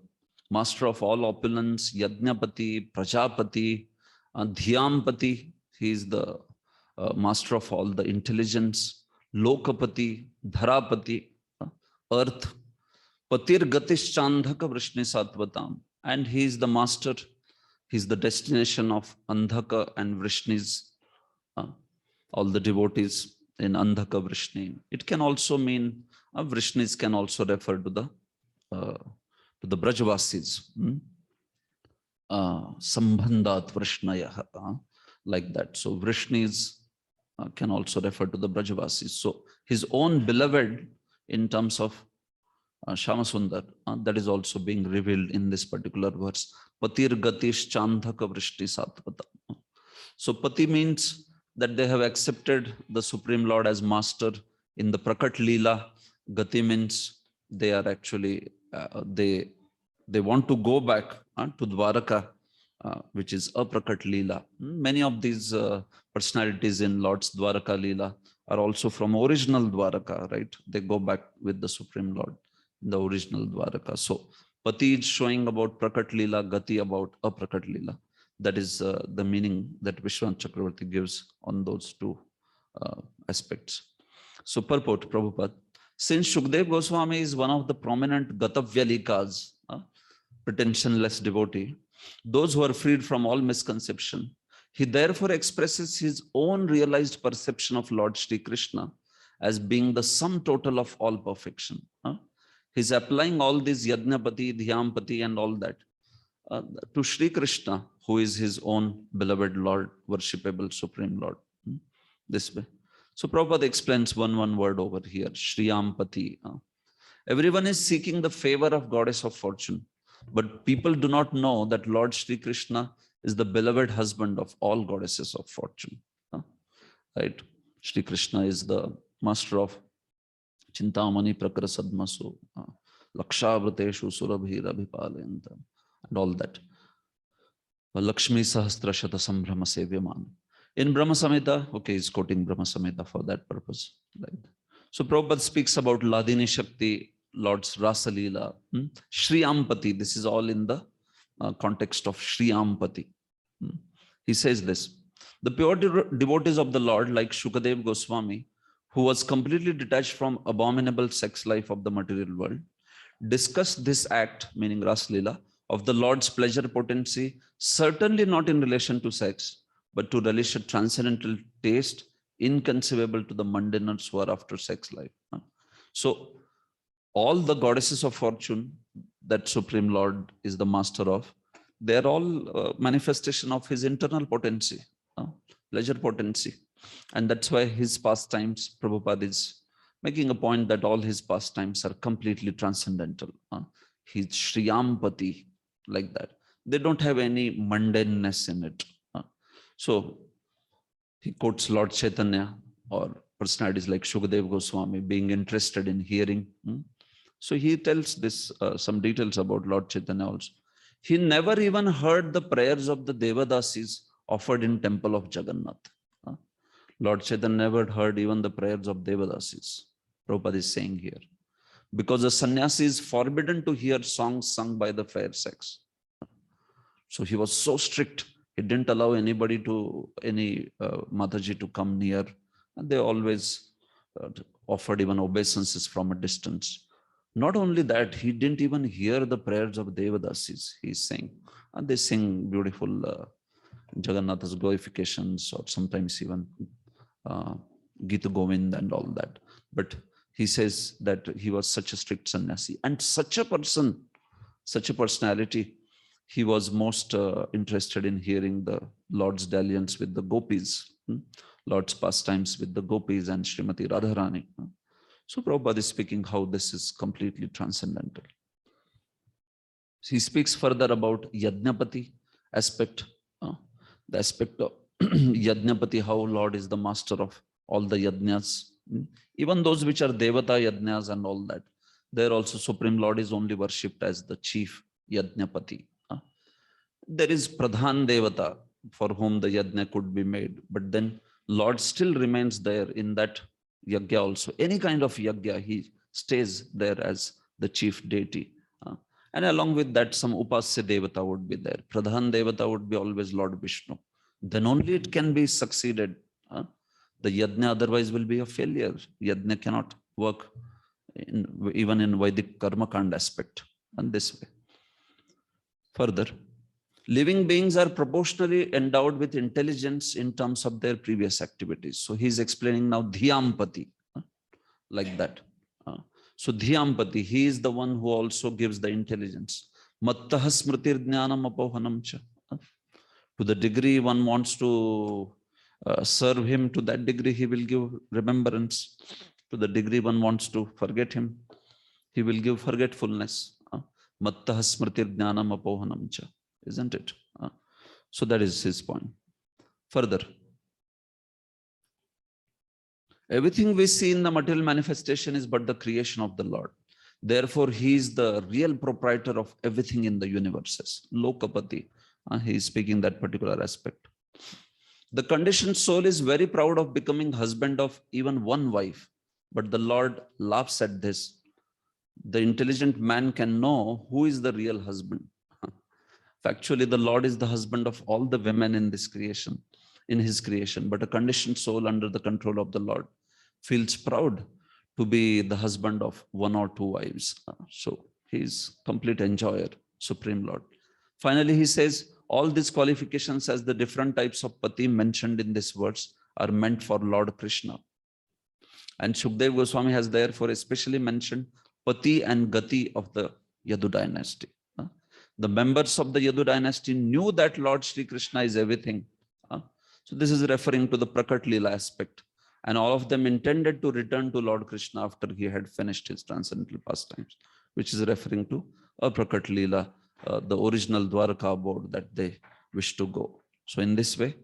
master of all opulence, Yajnapati, Prajapati, Dhyampati, he is the master of all the intelligence. Lokapati, Dharapati, earth. Patir Gatish Chandhaka Vrishni Satvatam. And he is the master, he is the destination of Andhaka and Vrishnis, all the devotees in Andhaka Vrishni. It can also mean, Vrishnis can also refer to the Brajavasis. Sambandhat Vrishnaya, like that. So Vrishnis can also refer to the Brajavasis. So his own beloved in terms of Shamasundar, that is also being revealed in this particular verse. Patir Gatish Chandhaka Vrishti Satvata. So Pati means that they have accepted the Supreme Lord as master in the Prakat Leela. Gati means they are actually, they want to go back to Dwaraka, which is a Prakat Leela. Many of these personalities in Lord's Dwaraka Leela are also from original Dwaraka, right? They go back with the Supreme Lord, the original Dwaraka. So Pati is showing about Prakat Leela, Gati about a Prakat Leela. That is the meaning that Vishwanath Chakravarti gives on those two aspects. So purport, Prabhupada. Since Shukdev Goswami is one of the prominent Gatavyalikas, pretensionless devotee, those who are freed from all misconception, he therefore expresses his own realized perception of Lord Shri Krishna as being the sum total of all perfection. He's applying all these Yajnapati, Dhyampati and all that to Shri Krishna, who is his own beloved Lord, worshipable Supreme Lord. This way. So Prabhupada explains one word over here, Shriyampati. Everyone is seeking the favor of Goddess of Fortune, but people do not know that Lord Shri Krishna is the beloved husband of all goddesses of fortune. Right? Shri Krishna is the master of Chintamani Prakara Sadmasu, Lakshavrateshu Surabhira Bhipalayanta, and all that. Lakshmi Sahasra Shata Sambrahma Sevyaman. In Brahma Samhita, okay, he's quoting Brahma Samhita for that purpose. Right? So Prabhupada speaks about Ladini Shakti, Lord's Rasa Leela, Shriyampati. This is all in the context of Shriyampati. He says this: the pure devotees of the Lord, like Shukadev Goswami, who was completely detached from abominable sex life of the material world, discuss this act, meaning Rasa Leela, of the Lord's pleasure potency, certainly not in relation to sex, but to relish a transcendental taste inconceivable to the mundaners who are after sex life. So all the goddesses of fortune that Supreme Lord is the master of, they're all manifestation of his internal potency, pleasure potency. And that's why his pastimes, Prabhupada is making a point that all his pastimes are completely transcendental. He's Shriyampati, like that. They don't have any mundaneness in it. So he quotes Lord Chaitanya or personalities like Shukadev Goswami being interested in hearing. So he tells this some details about Lord Chaitanya also. He never even heard the prayers of the Devadasis offered in temple of Jagannath. Lord Chaitanya never heard even the prayers of Devadasis. Prabhupada is saying here. Because the sannyasi is forbidden to hear songs sung by the fair sex. So he was so strict. He didn't allow anybody to, any Mataji to come near. And they always offered even obeisances from a distance. Not only that, he didn't even hear the prayers of Devadasis, he's saying. And they sing beautiful Jagannatha's glorifications, or sometimes even Gita Govind and all that. But he says that he was such a strict sannyasi. And such a person, such a personality, he was most interested in hearing the Lord's dalliance with the gopis, Lord's pastimes with the gopis and Srimati Radharani. So Prabhupada is speaking how this is completely transcendental. He speaks further about Yajnapati aspect, the aspect of Yajnapati, how Lord is the master of all the yajnas, even those which are Devata yajnas and all that. There also Supreme Lord is only worshipped as the chief Yajnapati. There is Pradhan Devata for whom the yajna could be made, but then Lord still remains there in that yajna also. Any kind of yajna, he stays there as the chief deity. And along with that, some Upasya Devata would be there. Pradhan Devata would be always Lord Vishnu. then only it can be succeeded. The yajna otherwise will be a failure. Yajna cannot work even in Vedic karma kand aspect and this way. Further, living beings are proportionally endowed with intelligence in terms of their previous activities. So he's explaining now Dhyampati, like that. So Dhyampati, he is the one who also gives the intelligence. Mattaha smritir jnanam apohanam cha. To the degree one wants to serve him, to that degree he will give remembrance. To the degree one wants to forget him, he will give forgetfulness. Mattaha smritir jnanam apohanam cha. Isn't it? So that is his point. Further, everything we see in the material manifestation is but the creation of the Lord. Therefore, he is the real proprietor of everything in the universes. Lokapati, he is speaking that particular aspect. The conditioned soul is very proud of becoming husband of even one wife, but the Lord laughs at this. The intelligent man can know who is the real husband. Factually, the Lord is the husband of all the women in this creation, in his creation, but a conditioned soul under the control of the Lord feels proud to be the husband of one or two wives. So he is complete enjoyer, Supreme Lord. Finally, he says, all these qualifications as the different types of pati mentioned in this verse are meant for Lord Krishna. And Shukdev Goswami has therefore especially mentioned pati and gati of the Yadu dynasty. The members of the Yadu dynasty knew that Lord Shri Krishna is everything. So this is referring to the Prakat Leela aspect. And all of them intended to return to Lord Krishna after he had finished his transcendental pastimes, which is referring to a Prakat Leela, the original Dwarka abode that they wish to go. So in this way,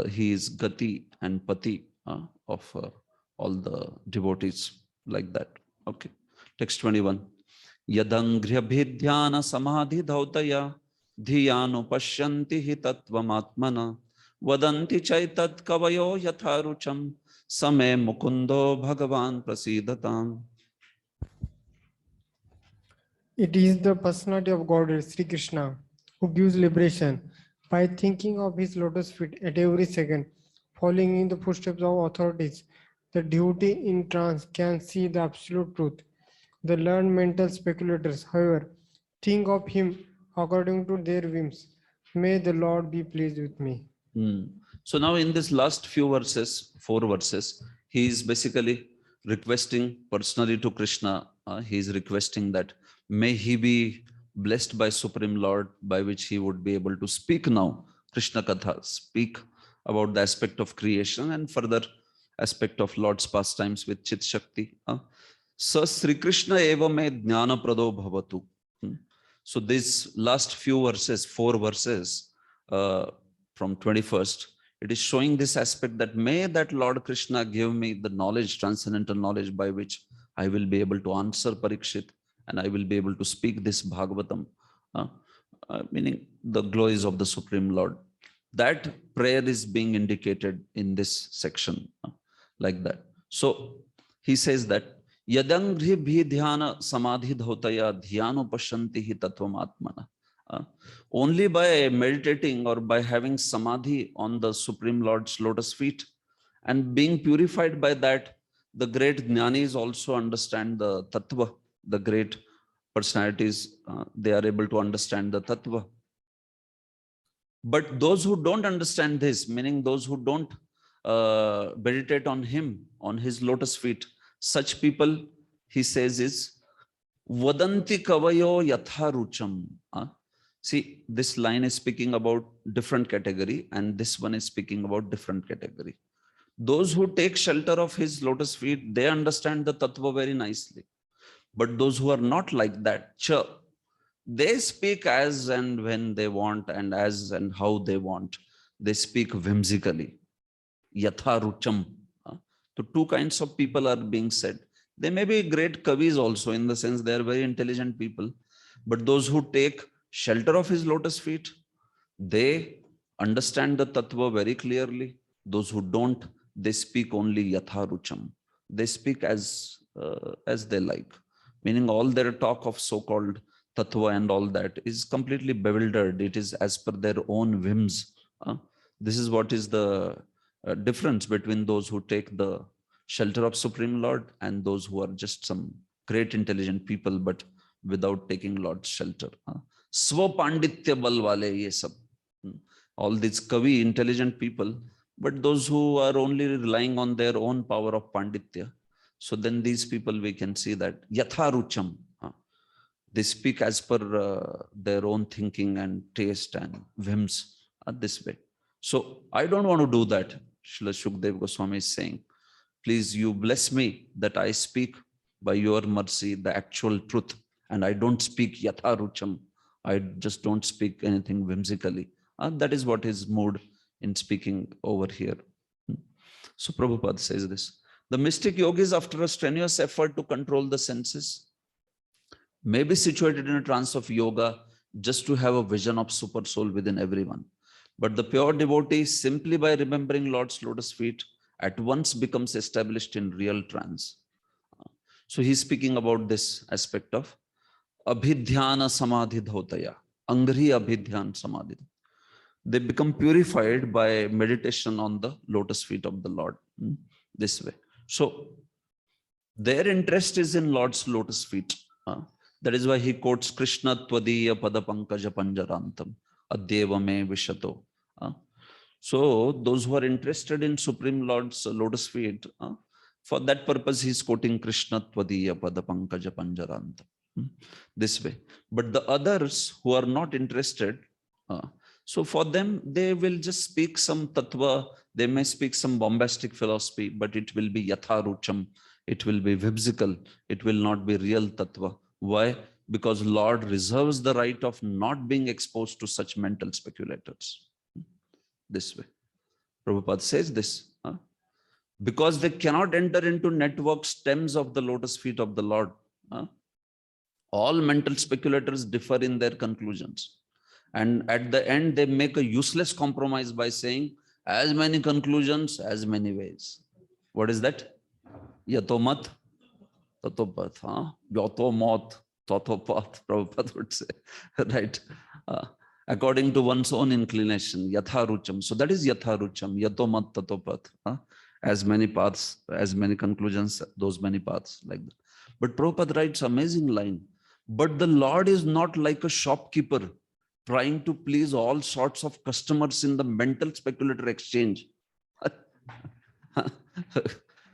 he is Gati and Pati of all the devotees like that. Okay. Text 21. Yadangryabhidhyana samadhi dhautaya dhiyanu pashyanti hi tattvamatmana vadanti chaitat kavayo yatharucham same mukundo bhagavan prasidatam. It is the personality of God, Sri Krishna, who gives liberation by thinking of his lotus feet at every second, following in the footsteps of authorities. The devotee in trance can see the absolute truth. The learned mental speculators, however, think of him according to their whims. May the Lord be pleased with me. So now in this last few verses, 4 verses, he is basically requesting personally to Krishna. He is requesting that may he be blessed by Supreme Lord, by which he would be able to speak now, Krishna Katha, speak about the aspect of creation and further aspect of Lord's pastimes with Chit Shakti. Sa Sri Krishna eva me jnana prado bhavatu. So these last few verses, 4 verses from 21st, it is showing this aspect that may that Lord Krishna give me the knowledge, transcendental knowledge by which I will be able to answer Parikshit and I will be able to speak this Bhagavatam, meaning the glories of the Supreme Lord. That prayer is being indicated in this section like that. So he says that Yadangri bhi dhyana samadhi dhautaya dhyano pashanti hi tattvam atmana. Only by meditating or by having samadhi on the Supreme Lord's lotus feet and being purified by that, the great jnanis also understand the tattva, the great personalities, they are able to understand the tattva. But those who don't understand this, meaning those who don't meditate on him, on his lotus feet, such people, he says, is Vadanti kavayo yatha rucham. See, this line is speaking about different category and this one is speaking about different category. Those who take shelter of his lotus feet, they understand the tattva very nicely. But those who are not like that, they speak as and when they want and as and how they want. They speak whimsically. Yatha rucham. So 2 kinds of people are being said. They may be great kavis also, in the sense they are very intelligent people. But those who take shelter of his lotus feet, they understand the tattva very clearly. Those who don't, they speak only yatha rucham. They speak as they like. Meaning all their talk of so-called tattva and all that is completely bewildered. It is as per their own whims. This is what is the difference between those who take the shelter of Supreme Lord and those who are just some great intelligent people, but without taking Lord's shelter. Swa Panditya bal wale ye sab. All these kavi, intelligent people, but those who are only relying on their own power of Panditya. So then these people, we can see that Yatharucham. They speak as per their own thinking and taste and whims this way. So I don't want to do that. Srila Shukdev Goswami is saying, please, you bless me that I speak by your mercy the actual truth, and I don't speak Yatharucham. I just don't speak anything whimsically. That is what is mood in speaking over here. So Prabhupada says this. The mystic yogis, after a strenuous effort to control the senses, may be situated in a trance of yoga just to have a vision of super soul within everyone. But the pure devotee, simply by remembering Lord's lotus feet, at once becomes established in real trance. So he's speaking about this aspect of abhidhyana samadhi dhotaya, angri abhidhyana samadhi. They become purified by meditation on the lotus feet of the Lord this way. So their interest is in Lord's lotus feet. That is why he quotes Krishna Tvadiya Padapankaja Panjarantam Adyeva me Vishato. So those who are interested in Supreme Lord's lotus feet, for that purpose he is quoting Krishna Tvadiya Padapankaja Panjarantam this way. But the others who are not interested, so for them, they will just speak some tattva, they may speak some bombastic philosophy, but it will be yatharucham, it will be whimsical, it will not be real tattva. Why? Because Lord reserves the right of not being exposed to such mental speculators. This way. Prabhupada says this. Because they cannot enter into network stems of the lotus feet of the Lord. All mental speculators differ in their conclusions. And at the end, they make a useless compromise by saying, as many conclusions, as many ways. What is that? Yatomat, tatopat, yatomot, tatopat, Prabhupada would say, right? According to one's own inclination, yatharucham. So that is yatharucham, yatomat, tatopat. As many paths, as many conclusions, those many paths, like that. But Prabhupada writes amazing line. But the Lord is not like a shopkeeper trying to please all sorts of customers in the mental speculator exchange.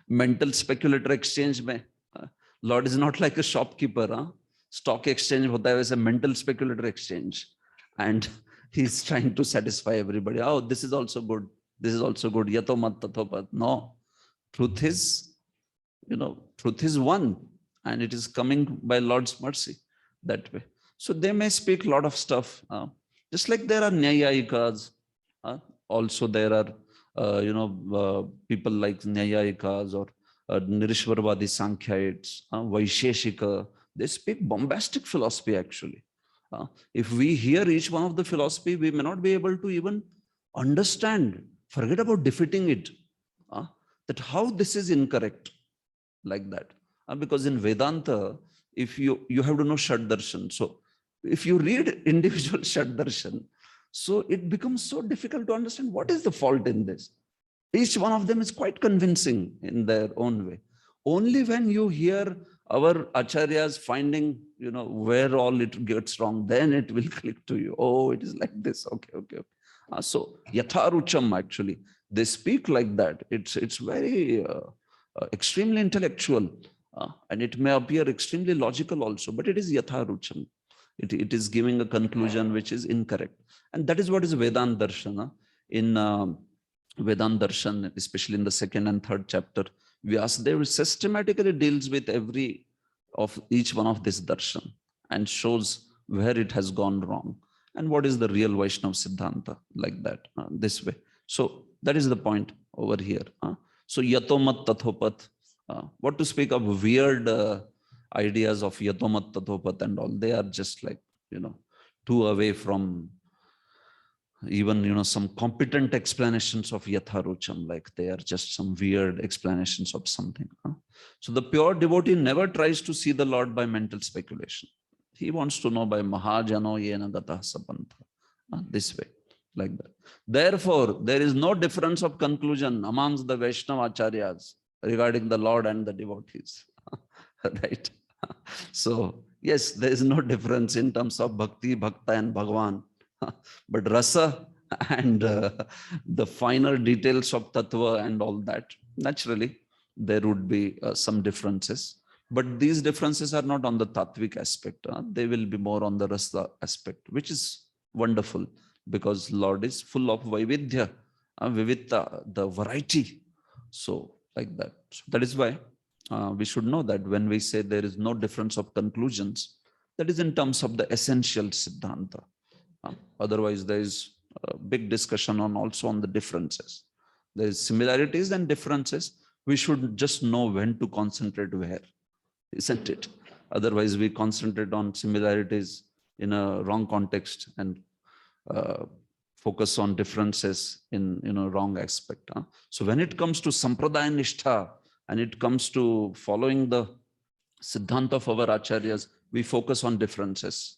Mental speculator exchange mein, Lord is not like a shopkeeper. Stock exchange hota hai, वैसे mental speculator exchange. And he's trying to satisfy everybody. Oh, this is also good. This is also good. Yato mat tato pat. No, truth is, truth is one, and it is coming by Lord's mercy that way. So they may speak a lot of stuff. Just like there are Nyayayikas, also there are, people like Nyayayikas or Nirishwarvadi Sankhyaites, Vaisheshika. They speak bombastic philosophy actually. If we hear each one of the philosophy, we may not be able to even understand, forget about defeating it, that how this is incorrect, like that. Because in Vedanta, if you have to know Shad Darshan. So if you read individual Shad Darshan, so it becomes so difficult to understand what is the fault in this. Each one of them is quite convincing in their own way. Only when you hear our acharyas finding, where all it gets wrong, then it will click to you. Oh, it is like this. Okay. So yatharucham, actually, they speak like that. It's very extremely intellectual, and it may appear extremely logical also, but it is yatharucham. It is giving a conclusion which is incorrect. And that is what is Vedanta Darshan. In Vedanta Darshan, especially in the 2nd and 3rd chapter, Vyasadeva systematically deals with each one of this darshan and shows where it has gone wrong and what is the real Vaishnava Siddhanta, like that, this way. So that is the point over here. So yatomat tathopat, what to speak of weird ideas of yatomat tathopat and all, they are just like, too away from even, some competent explanations of yatharucham, like they are just some weird explanations of something. So the pure devotee never tries to see the Lord by mental speculation. He wants to know by mahajano yena gatah sapantha, this way. like that. Therefore, there is no difference of conclusion amongst the Vaishnava acharyas regarding the Lord and the devotees. Right? So, yes, there is no difference in terms of bhakti, bhakta, and Bhagavan. But rasa and the finer details of tattva and all that, naturally, there would be some differences. But these differences are not on the tattvic aspect. They will be more on the rasa aspect, which is wonderful because Lord is full of Vaividya, Vividta, the variety. So, like that. So that is why we should know that when we say there is no difference of conclusions, that is in terms of the essential Siddhanta. Otherwise, there is a big discussion on also on the differences. There is similarities and differences. We should just know when to concentrate where, isn't it? Otherwise, we concentrate on similarities in a wrong context and focus on differences in wrong aspect. So when it comes to Sampradaya Nishtha and it comes to following the Siddhanta of our Acharyas, we focus on differences.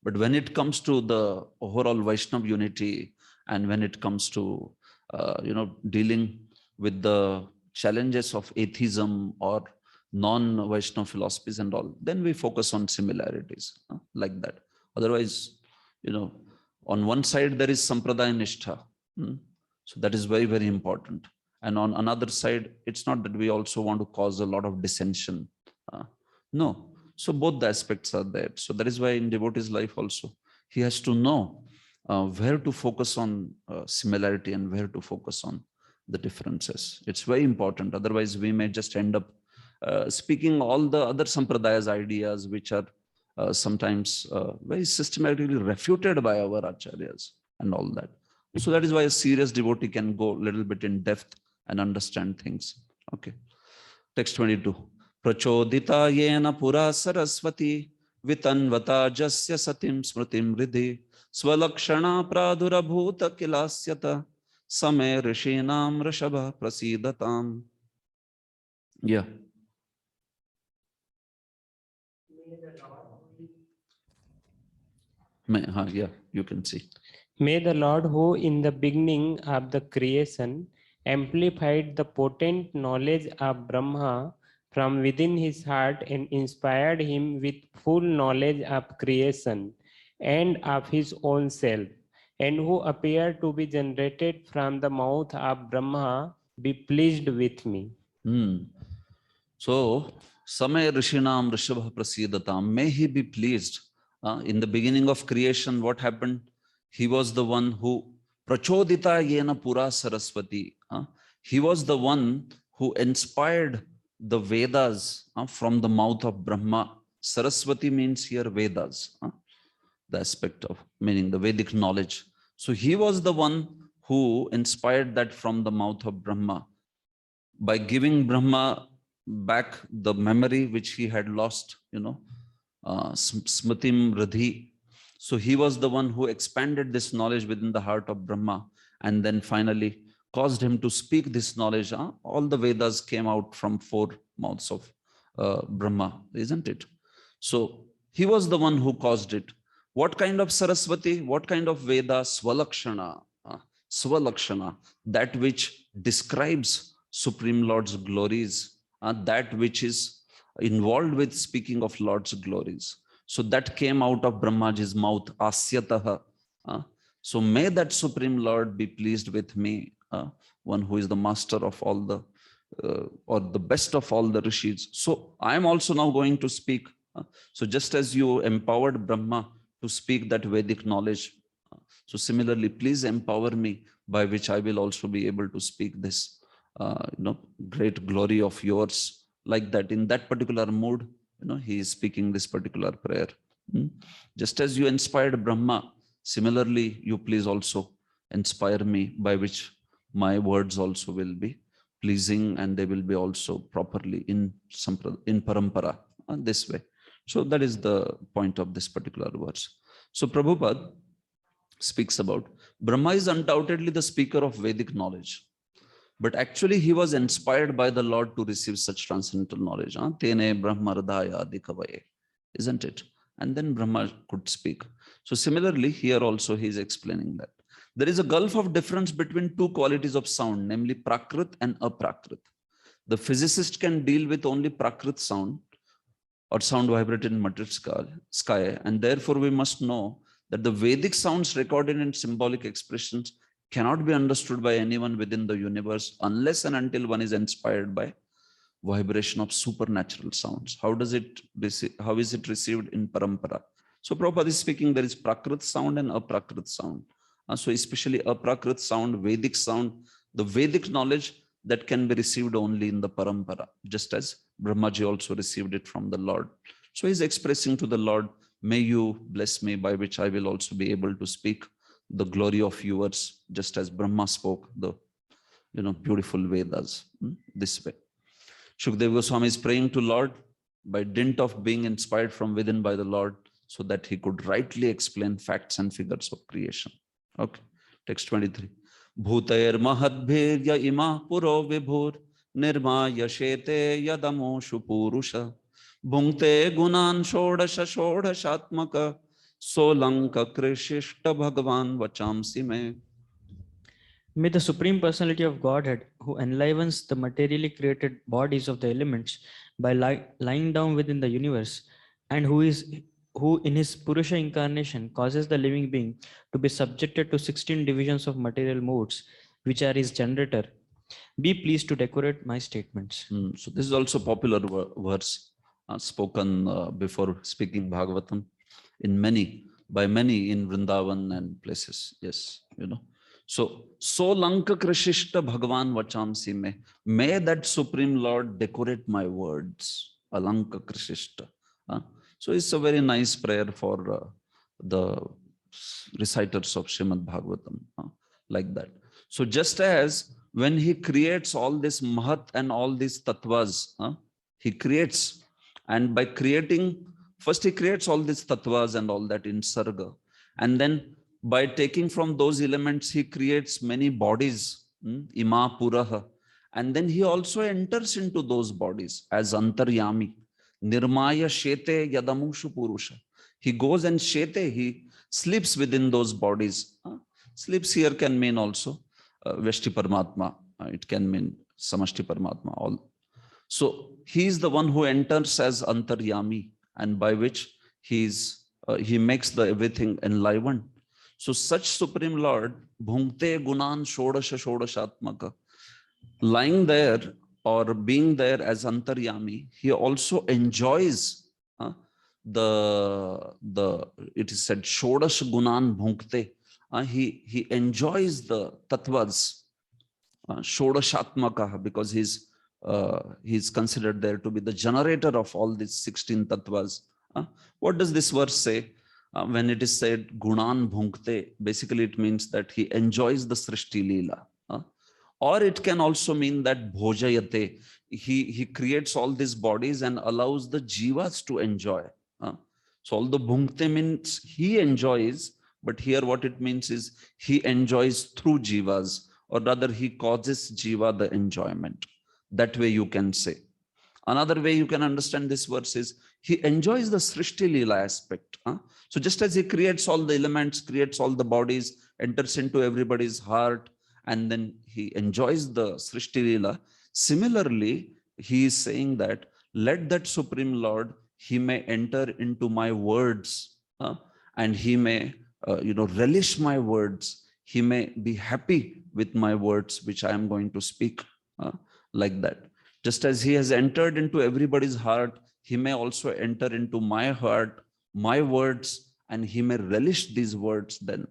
But when it comes to the overall Vaishnava unity and when it comes to dealing with the challenges of atheism or non-Vaishnava philosophies and all, then we focus on similarities like that. Otherwise, on one side there is Sampradaya Nishtha. So that is very, very important. And on another side, it's not that we also want to cause a lot of dissension. No. So both the aspects are there. So that is why in devotee's life also, he has to know where to focus on similarity and where to focus on the differences. It's very important. Otherwise, we may just end up speaking all the other sampradayas ideas, which are sometimes very systematically refuted by our acharyas and all that. So that is why a serious devotee can go a little bit in depth and understand things. Okay. Text 22. Prachodita yena pura saraswati vitanvata jasya satim smritim ridhi swalakshana pradurabhuta kilasyata same rishinam rishabha prasidatam. Yeah. Yeah, you can see. May the Lord, who in the beginning of the creation amplified the potent knowledge of Brahma from within his heart and inspired him with full knowledge of creation and of his own self, and who appeared to be generated from the mouth of Brahma, be pleased with me. So, Samay Rishinam Rishabha Prasidatam, may he be pleased. In the beginning of creation, what happened? He was the one who Prachodita Yena Pura Saraswati. He was the one who inspired the Vedas from the mouth of Brahma. Saraswati means here Vedas, the aspect of meaning the Vedic knowledge. So he was the one who inspired that from the mouth of Brahma by giving Brahma back the memory which he had lost, Smritim Radhi. So he was the one who expanded this knowledge within the heart of Brahma and then finally caused him to speak this knowledge. All the Vedas came out from 4 mouths of Brahma, isn't it? So he was the one who caused it. What kind of Saraswati? What kind of Veda? Swalakshana. Swalakshana, that which describes Supreme Lord's glories, that which is involved with speaking of Lord's glories. So that came out of Brahmaji's mouth, Asyataha. So may that Supreme Lord be pleased with me, one who is the master of all the, or the best of all the rishis. So I am also now going to speak. So just as you empowered Brahma to speak that Vedic knowledge, so similarly, please empower me by which I will also be able to speak this, great glory of yours. Like that, in that particular mood, he is speaking this particular prayer. Just as you inspired Brahma, similarly, you please also inspire me by which my words also will be pleasing and they will be also properly in parampara, this way. So that is the point of this particular verse. So Prabhupada speaks about Brahma is undoubtedly the speaker of Vedic knowledge. But actually, he was inspired by the Lord to receive such transcendental knowledge. Tene Brahma Hridaya Adikavaye, isn't it? And then Brahma could speak. So similarly, here also he is explaining that. There is a gulf of difference between two qualities of sound, namely Prakrit and Aprakrit. The physicist can deal with only Prakrit sound or sound vibrated in material sky, and therefore we must know that the Vedic sounds recorded in symbolic expressions cannot be understood by anyone within the universe unless and until one is inspired by vibration of supernatural sounds. How is it received in Parampara? So Prabhupada is speaking, there is Prakrit sound and Aprakrit sound. So especially Aprakrit sound, Vedic sound, the Vedic knowledge that can be received only in the Parampara, just as Brahmaji also received it from the Lord. So he's expressing to the Lord, may you bless me, by which I will also be able to speak the glory of yours, just as Brahma spoke the beautiful Vedas this way. Shukdev Goswami is praying to Lord by dint of being inspired from within by the Lord, so that he could rightly explain facts and figures of creation. Okay, text 23. Bhutair mahadbhirya ima puro vibhur nirma yashete yadamoshu purusha bhunkte gunan shodasha shodashatmaka solanka krishishta bhagavan vachamsi me. May the Supreme Personality of Godhead, who enlivens the materially created bodies of the elements by lying down within the universe, and who in his Purusha incarnation causes the living being to be subjected to 16 divisions of material modes, which are his generator, be pleased to decorate my statements. So this is also popular verse spoken before speaking Bhagavatam by many in Vrindavan and places. Yes, So lanka krishishta bhagavan vachamsi me. May that Supreme Lord decorate my words. Alanka krishishta. So it's a very nice prayer for the reciters of Srimad Bhagavatam, like that. So just as when he creates all this mahat and all these tattvas, he creates, and by creating, first he creates all these tattvas and all that in sarga, and then by taking from those elements, he creates many bodies, ima puraha, and then he also enters into those bodies as antaryami. Nirmaya shete yadamushu purusha. He goes and shete, he sleeps within those bodies. Sleeps here can mean also Veshti Paramatma. It can mean Samashti Paramatma. All. So he is the one who enters as antaryami, and by which he makes the everything enlivened. So such Supreme Lord, bhunkte gunan shodasha shodashatmaka, lying there or being there as antaryami, he also enjoys it is said shodash gunan bhunkte. He enjoys the tattvas, shodashatmaka, because he's considered there to be the generator of all these 16 tattvas. What does this verse say? When it is said gunan bhunkte, basically it means that he enjoys the srishti leela. Or it can also mean that bhojayate, he creates all these bodies and allows the jivas to enjoy. So although bhunkte means he enjoys, but here what it means is he enjoys through jivas, or rather he causes jiva the enjoyment. That way you can say. Another way you can understand this verse is he enjoys the srishti leela aspect. So just as he creates all the elements, creates all the bodies, enters into everybody's heart, and then he enjoys the srishti leela. Similarly, he is saying that let that Supreme Lord, he may enter into my words, and he may relish my words. He may be happy with my words, which I am going to speak, like that. Just as he has entered into everybody's heart, he may also enter into my heart, my words, and he may relish these words then,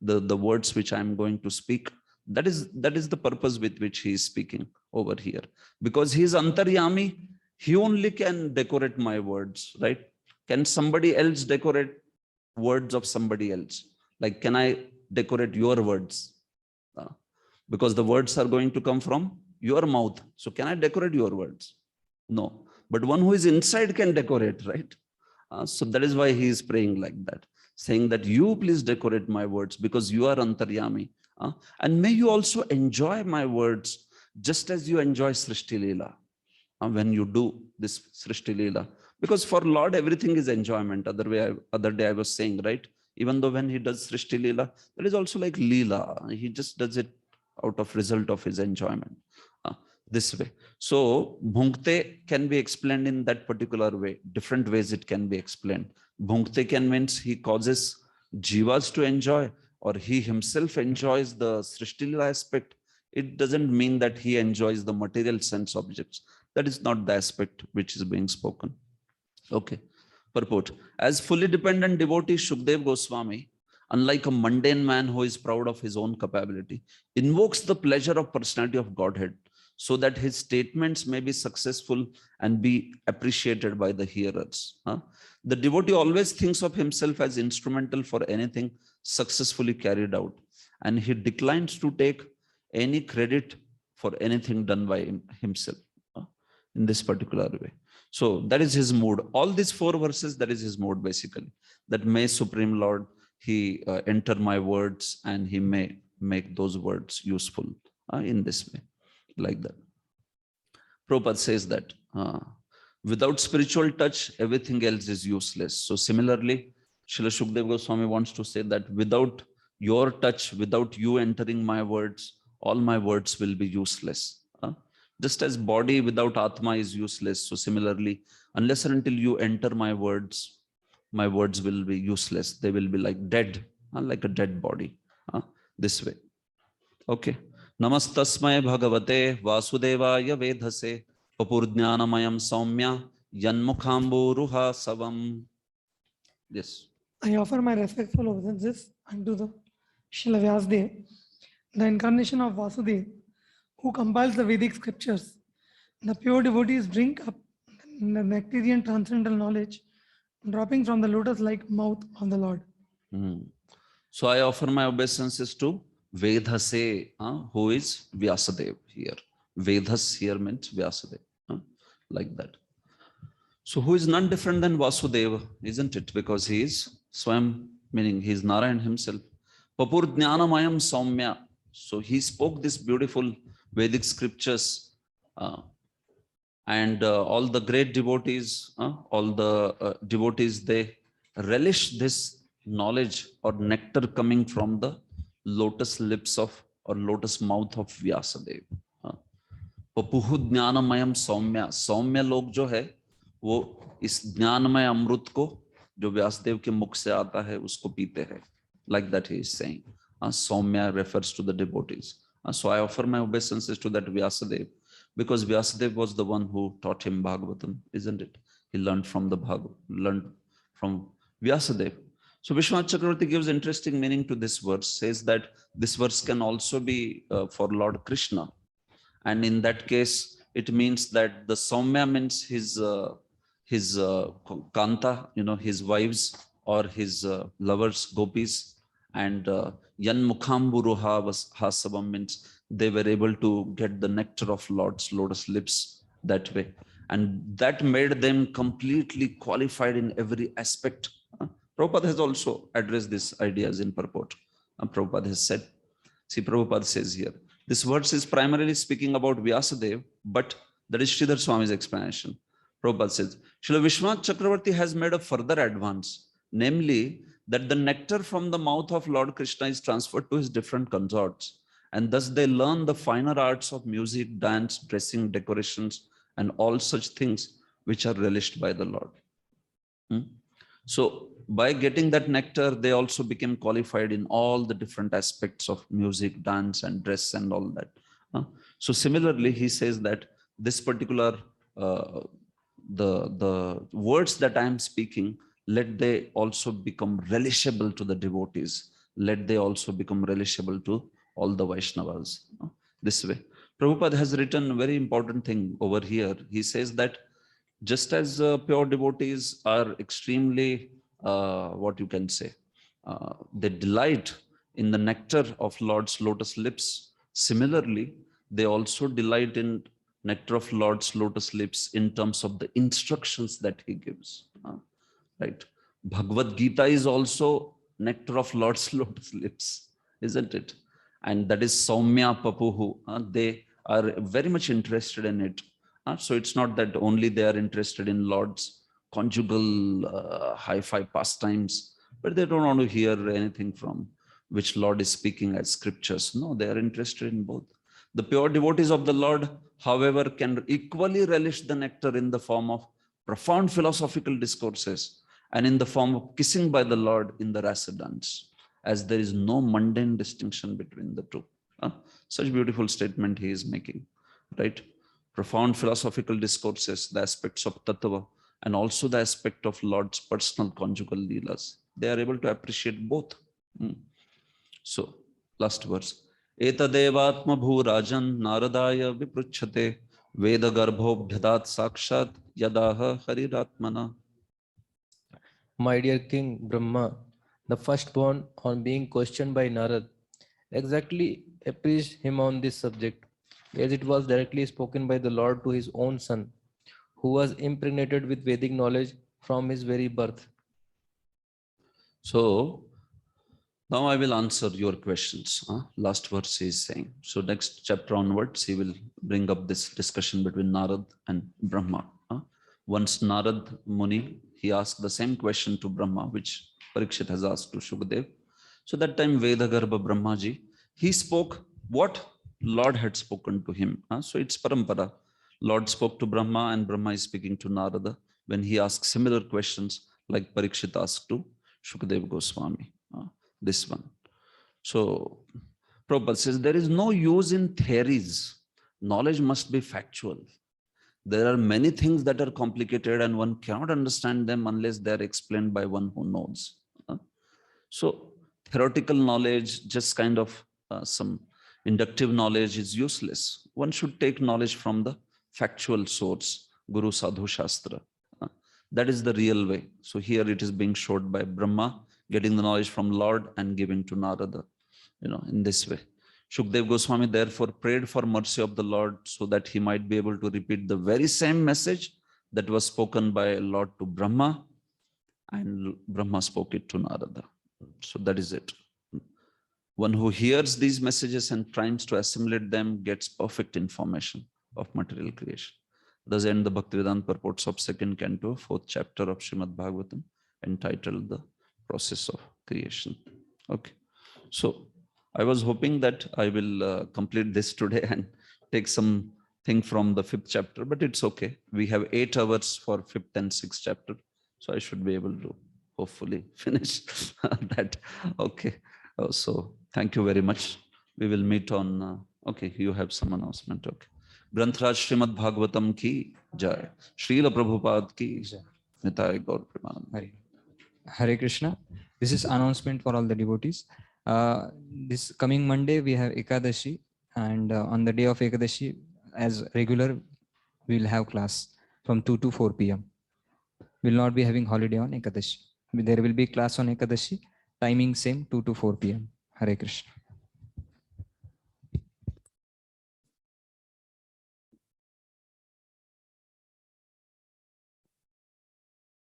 the words which I am going to speak. That is the purpose with which he is speaking over here. Because he is antaryami, he only can decorate my words, right? Can somebody else decorate words of somebody else? Like, can I decorate your words? Because the words are going to come from your mouth. So can I decorate your words? No. But one who is inside can decorate, right? So that is why he is praying like that, saying that you please decorate my words because you are antaryami. And may you also enjoy my words just as you enjoy Srishti Leela when you do this Srishti Leela. Because for Lord, everything is enjoyment. Other day I was saying, right? Even though when he does Srishti Leela, that is also like Leela. He just does it out of result of his enjoyment. This way. So Bhunkte can be explained in that particular way. Different ways it can be explained. Bhunkte can means he causes jivas to enjoy, or he himself enjoys the Srishti Leela aspect. It doesn't mean that he enjoys the material sense objects. That is not the aspect which is being spoken. Okay. Purport. As fully dependent devotee Shukdev Goswami, unlike a mundane man who is proud of his own capability, invokes the pleasure of personality of Godhead so that his statements may be successful and be appreciated by the hearers. The devotee always thinks of himself as instrumental for anything successfully carried out, and he declines to take any credit for anything done by himself in this particular way. So that is his mood. All these 4 verses, that is his mood basically. That may Supreme Lord, he enter my words and he may make those words useful in this way, like that. Prabhupada says that without spiritual touch, everything else is useless. So similarly, Srila Shukdev Goswami wants to say that without your touch, without you entering my words, all my words will be useless. Just as body without Atma is useless, so similarly, unless and until you enter my words will be useless. They will be like dead, like a dead body, this way. Okay. Namastasmaya Bhagavate Vasudevaya Vedhase Papurjnanamayam Saumya Yanmukhambu Ruha Savam. Yes. I offer my respectful obeisances unto the Srila Vyasadeva, the incarnation of Vasudev, who compiles the Vedic scriptures. The pure devotees drink up the nectarian transcendental knowledge dropping from the lotus-like mouth of the Lord. So I offer my obeisances to Vedhase, who is Vyasadeva here. Vedhas here means Vyasadeva, like that. So who is none different than Vasudeva, isn't it? Because he is Swam, meaning he is Narayan himself. Papur Jnanamayam Saumya. So he spoke this beautiful Vedic scriptures, and all the great devotees, devotees, they relish this knowledge or nectar coming from the lotus lips of or lotus mouth of Vyasadeva. Papuhu Jnanamayam Saumya. Saumya log jo hai, वो इस ज्ञानमय अमृत को जो व्यासदेव के मुख से आता है उसको पीते हैं. Like that he is saying. Saumya refers to the devotees. So I offer my obeisances to that Vyasadeva, because Vyasadeva was the one who taught him Bhagavatam, isn't it? He learned from the Bhagavatam, learned from Vyasadeva. So Vishwanath Chakravarti gives interesting meaning to this verse, says that this verse can also be for Lord Krishna. And in that case, it means that the Saumya means his Kanta, his wives or his lovers, gopis, and Yan Mukhamburuha Hasabam means they were able to get the nectar of Lord's lotus lips that way. And that made them completely qualified in every aspect. Prabhupada has also addressed these ideas in purport. Prabhupada has said, see, Prabhupada says here, this verse is primarily speaking about Vyasadeva, but that is Sridhar Swami's explanation. Prabhupada says, Srila Vishwanath Chakravarti has made a further advance, namely that the nectar from the mouth of Lord Krishna is transferred to his different consorts, and thus they learn the finer arts of music, dance, dressing, decorations, and all such things which are relished by the Lord. So by getting that nectar, they also became qualified in all the different aspects of music, dance, and dress and all that. So similarly, he says that this particular, the words that I am speaking, let they also become relishable to the devotees. Let they also become relishable to all the Vaishnavas. This way. Prabhupada has written a very important thing over here. He says that just as pure devotees are extremely, what you can say, they delight in the nectar of Lord's lotus lips. Similarly, they also delight in nectar of Lord's lotus lips in terms of the instructions that he gives. Right? Bhagavad Gita is also nectar of Lord's lotus lips, isn't it? And that is Saumya Papuhu. They are very much interested in it. So it's not that only they are interested in Lord's conjugal hi-fi pastimes, but they don't want to hear anything from which Lord is speaking as scriptures. No, they are interested in both. The pure devotees of the Lord, however, can equally relish the nectar in the form of profound philosophical discourses and in the form of kissing by the Lord in the rasa dance, as there is no mundane distinction between the two. Such beautiful statement he is making, right? Profound philosophical discourses, the aspects of tattva, and also the aspect of Lord's personal conjugal leelas. They are able to appreciate both. So, last verse. Etadevatma bhurajan naradaya vipruchate veda garbhobhyadat sakshat yadaha hariratmana. My dear King Brahma, the firstborn, on being questioned by Narad, exactly appraised him on this subject, as it was directly spoken by the Lord to his own son, who was impregnated with Vedic knowledge from his very birth. So, now I will answer your questions. Last verse he is saying. So next chapter onwards, he will bring up this discussion between Narad and Brahma. Once Narad Muni, he asked the same question to Brahma, which Parikshit has asked to Shukadev. So that time Vedagarbha Brahmaji, he spoke what Lord had spoken to him. So it's parampara. Lord spoke to Brahma and Brahma is speaking to Narada when he asked similar questions like Parikshit asked to Shukadev Goswami. This one. So Prabhupada says there is no use in theories. Knowledge must be factual. There are many things that are complicated and one cannot understand them unless they are explained by one who knows. So theoretical knowledge, just kind of some inductive knowledge is useless. One should take knowledge from the factual source, Guru Sadhu Shastra. That is the real way. So here it is being showed by Brahma, getting the knowledge from Lord and giving to Narada, in this way. Shukdev Goswami therefore prayed for mercy of the Lord so that he might be able to repeat the very same message that was spoken by Lord to Brahma, and Brahma spoke it to Narada. So that is it. One who hears these messages and tries to assimilate them gets perfect information of material creation. Thus end the Bhaktivedanta purports of 2nd canto, 4th chapter of Srimad Bhagavatam, entitled The Process of Creation. Okay. So I was hoping that I will complete this today and take something from the 5th chapter, but it's okay. We have 8 hours for 5th and 6th chapter. So I should be able to hopefully finish that. Okay. So thank you very much. We will meet on, okay, you have some announcement. Okay. Grantraj Srimad Bhagavatam ki jai. Srila Prabhupada ki jai. Nitai Gaur Premanand. Hare Krishna. This is announcement for all the devotees. This coming Monday, we have Ekadashi. And on the day of Ekadashi, as regular, we will have class from 2 to 4 p.m. We will not be having holiday on Ekadashi. There will be class on Ekadashi, timing same 2 to 4 p.m. Hare Krishna.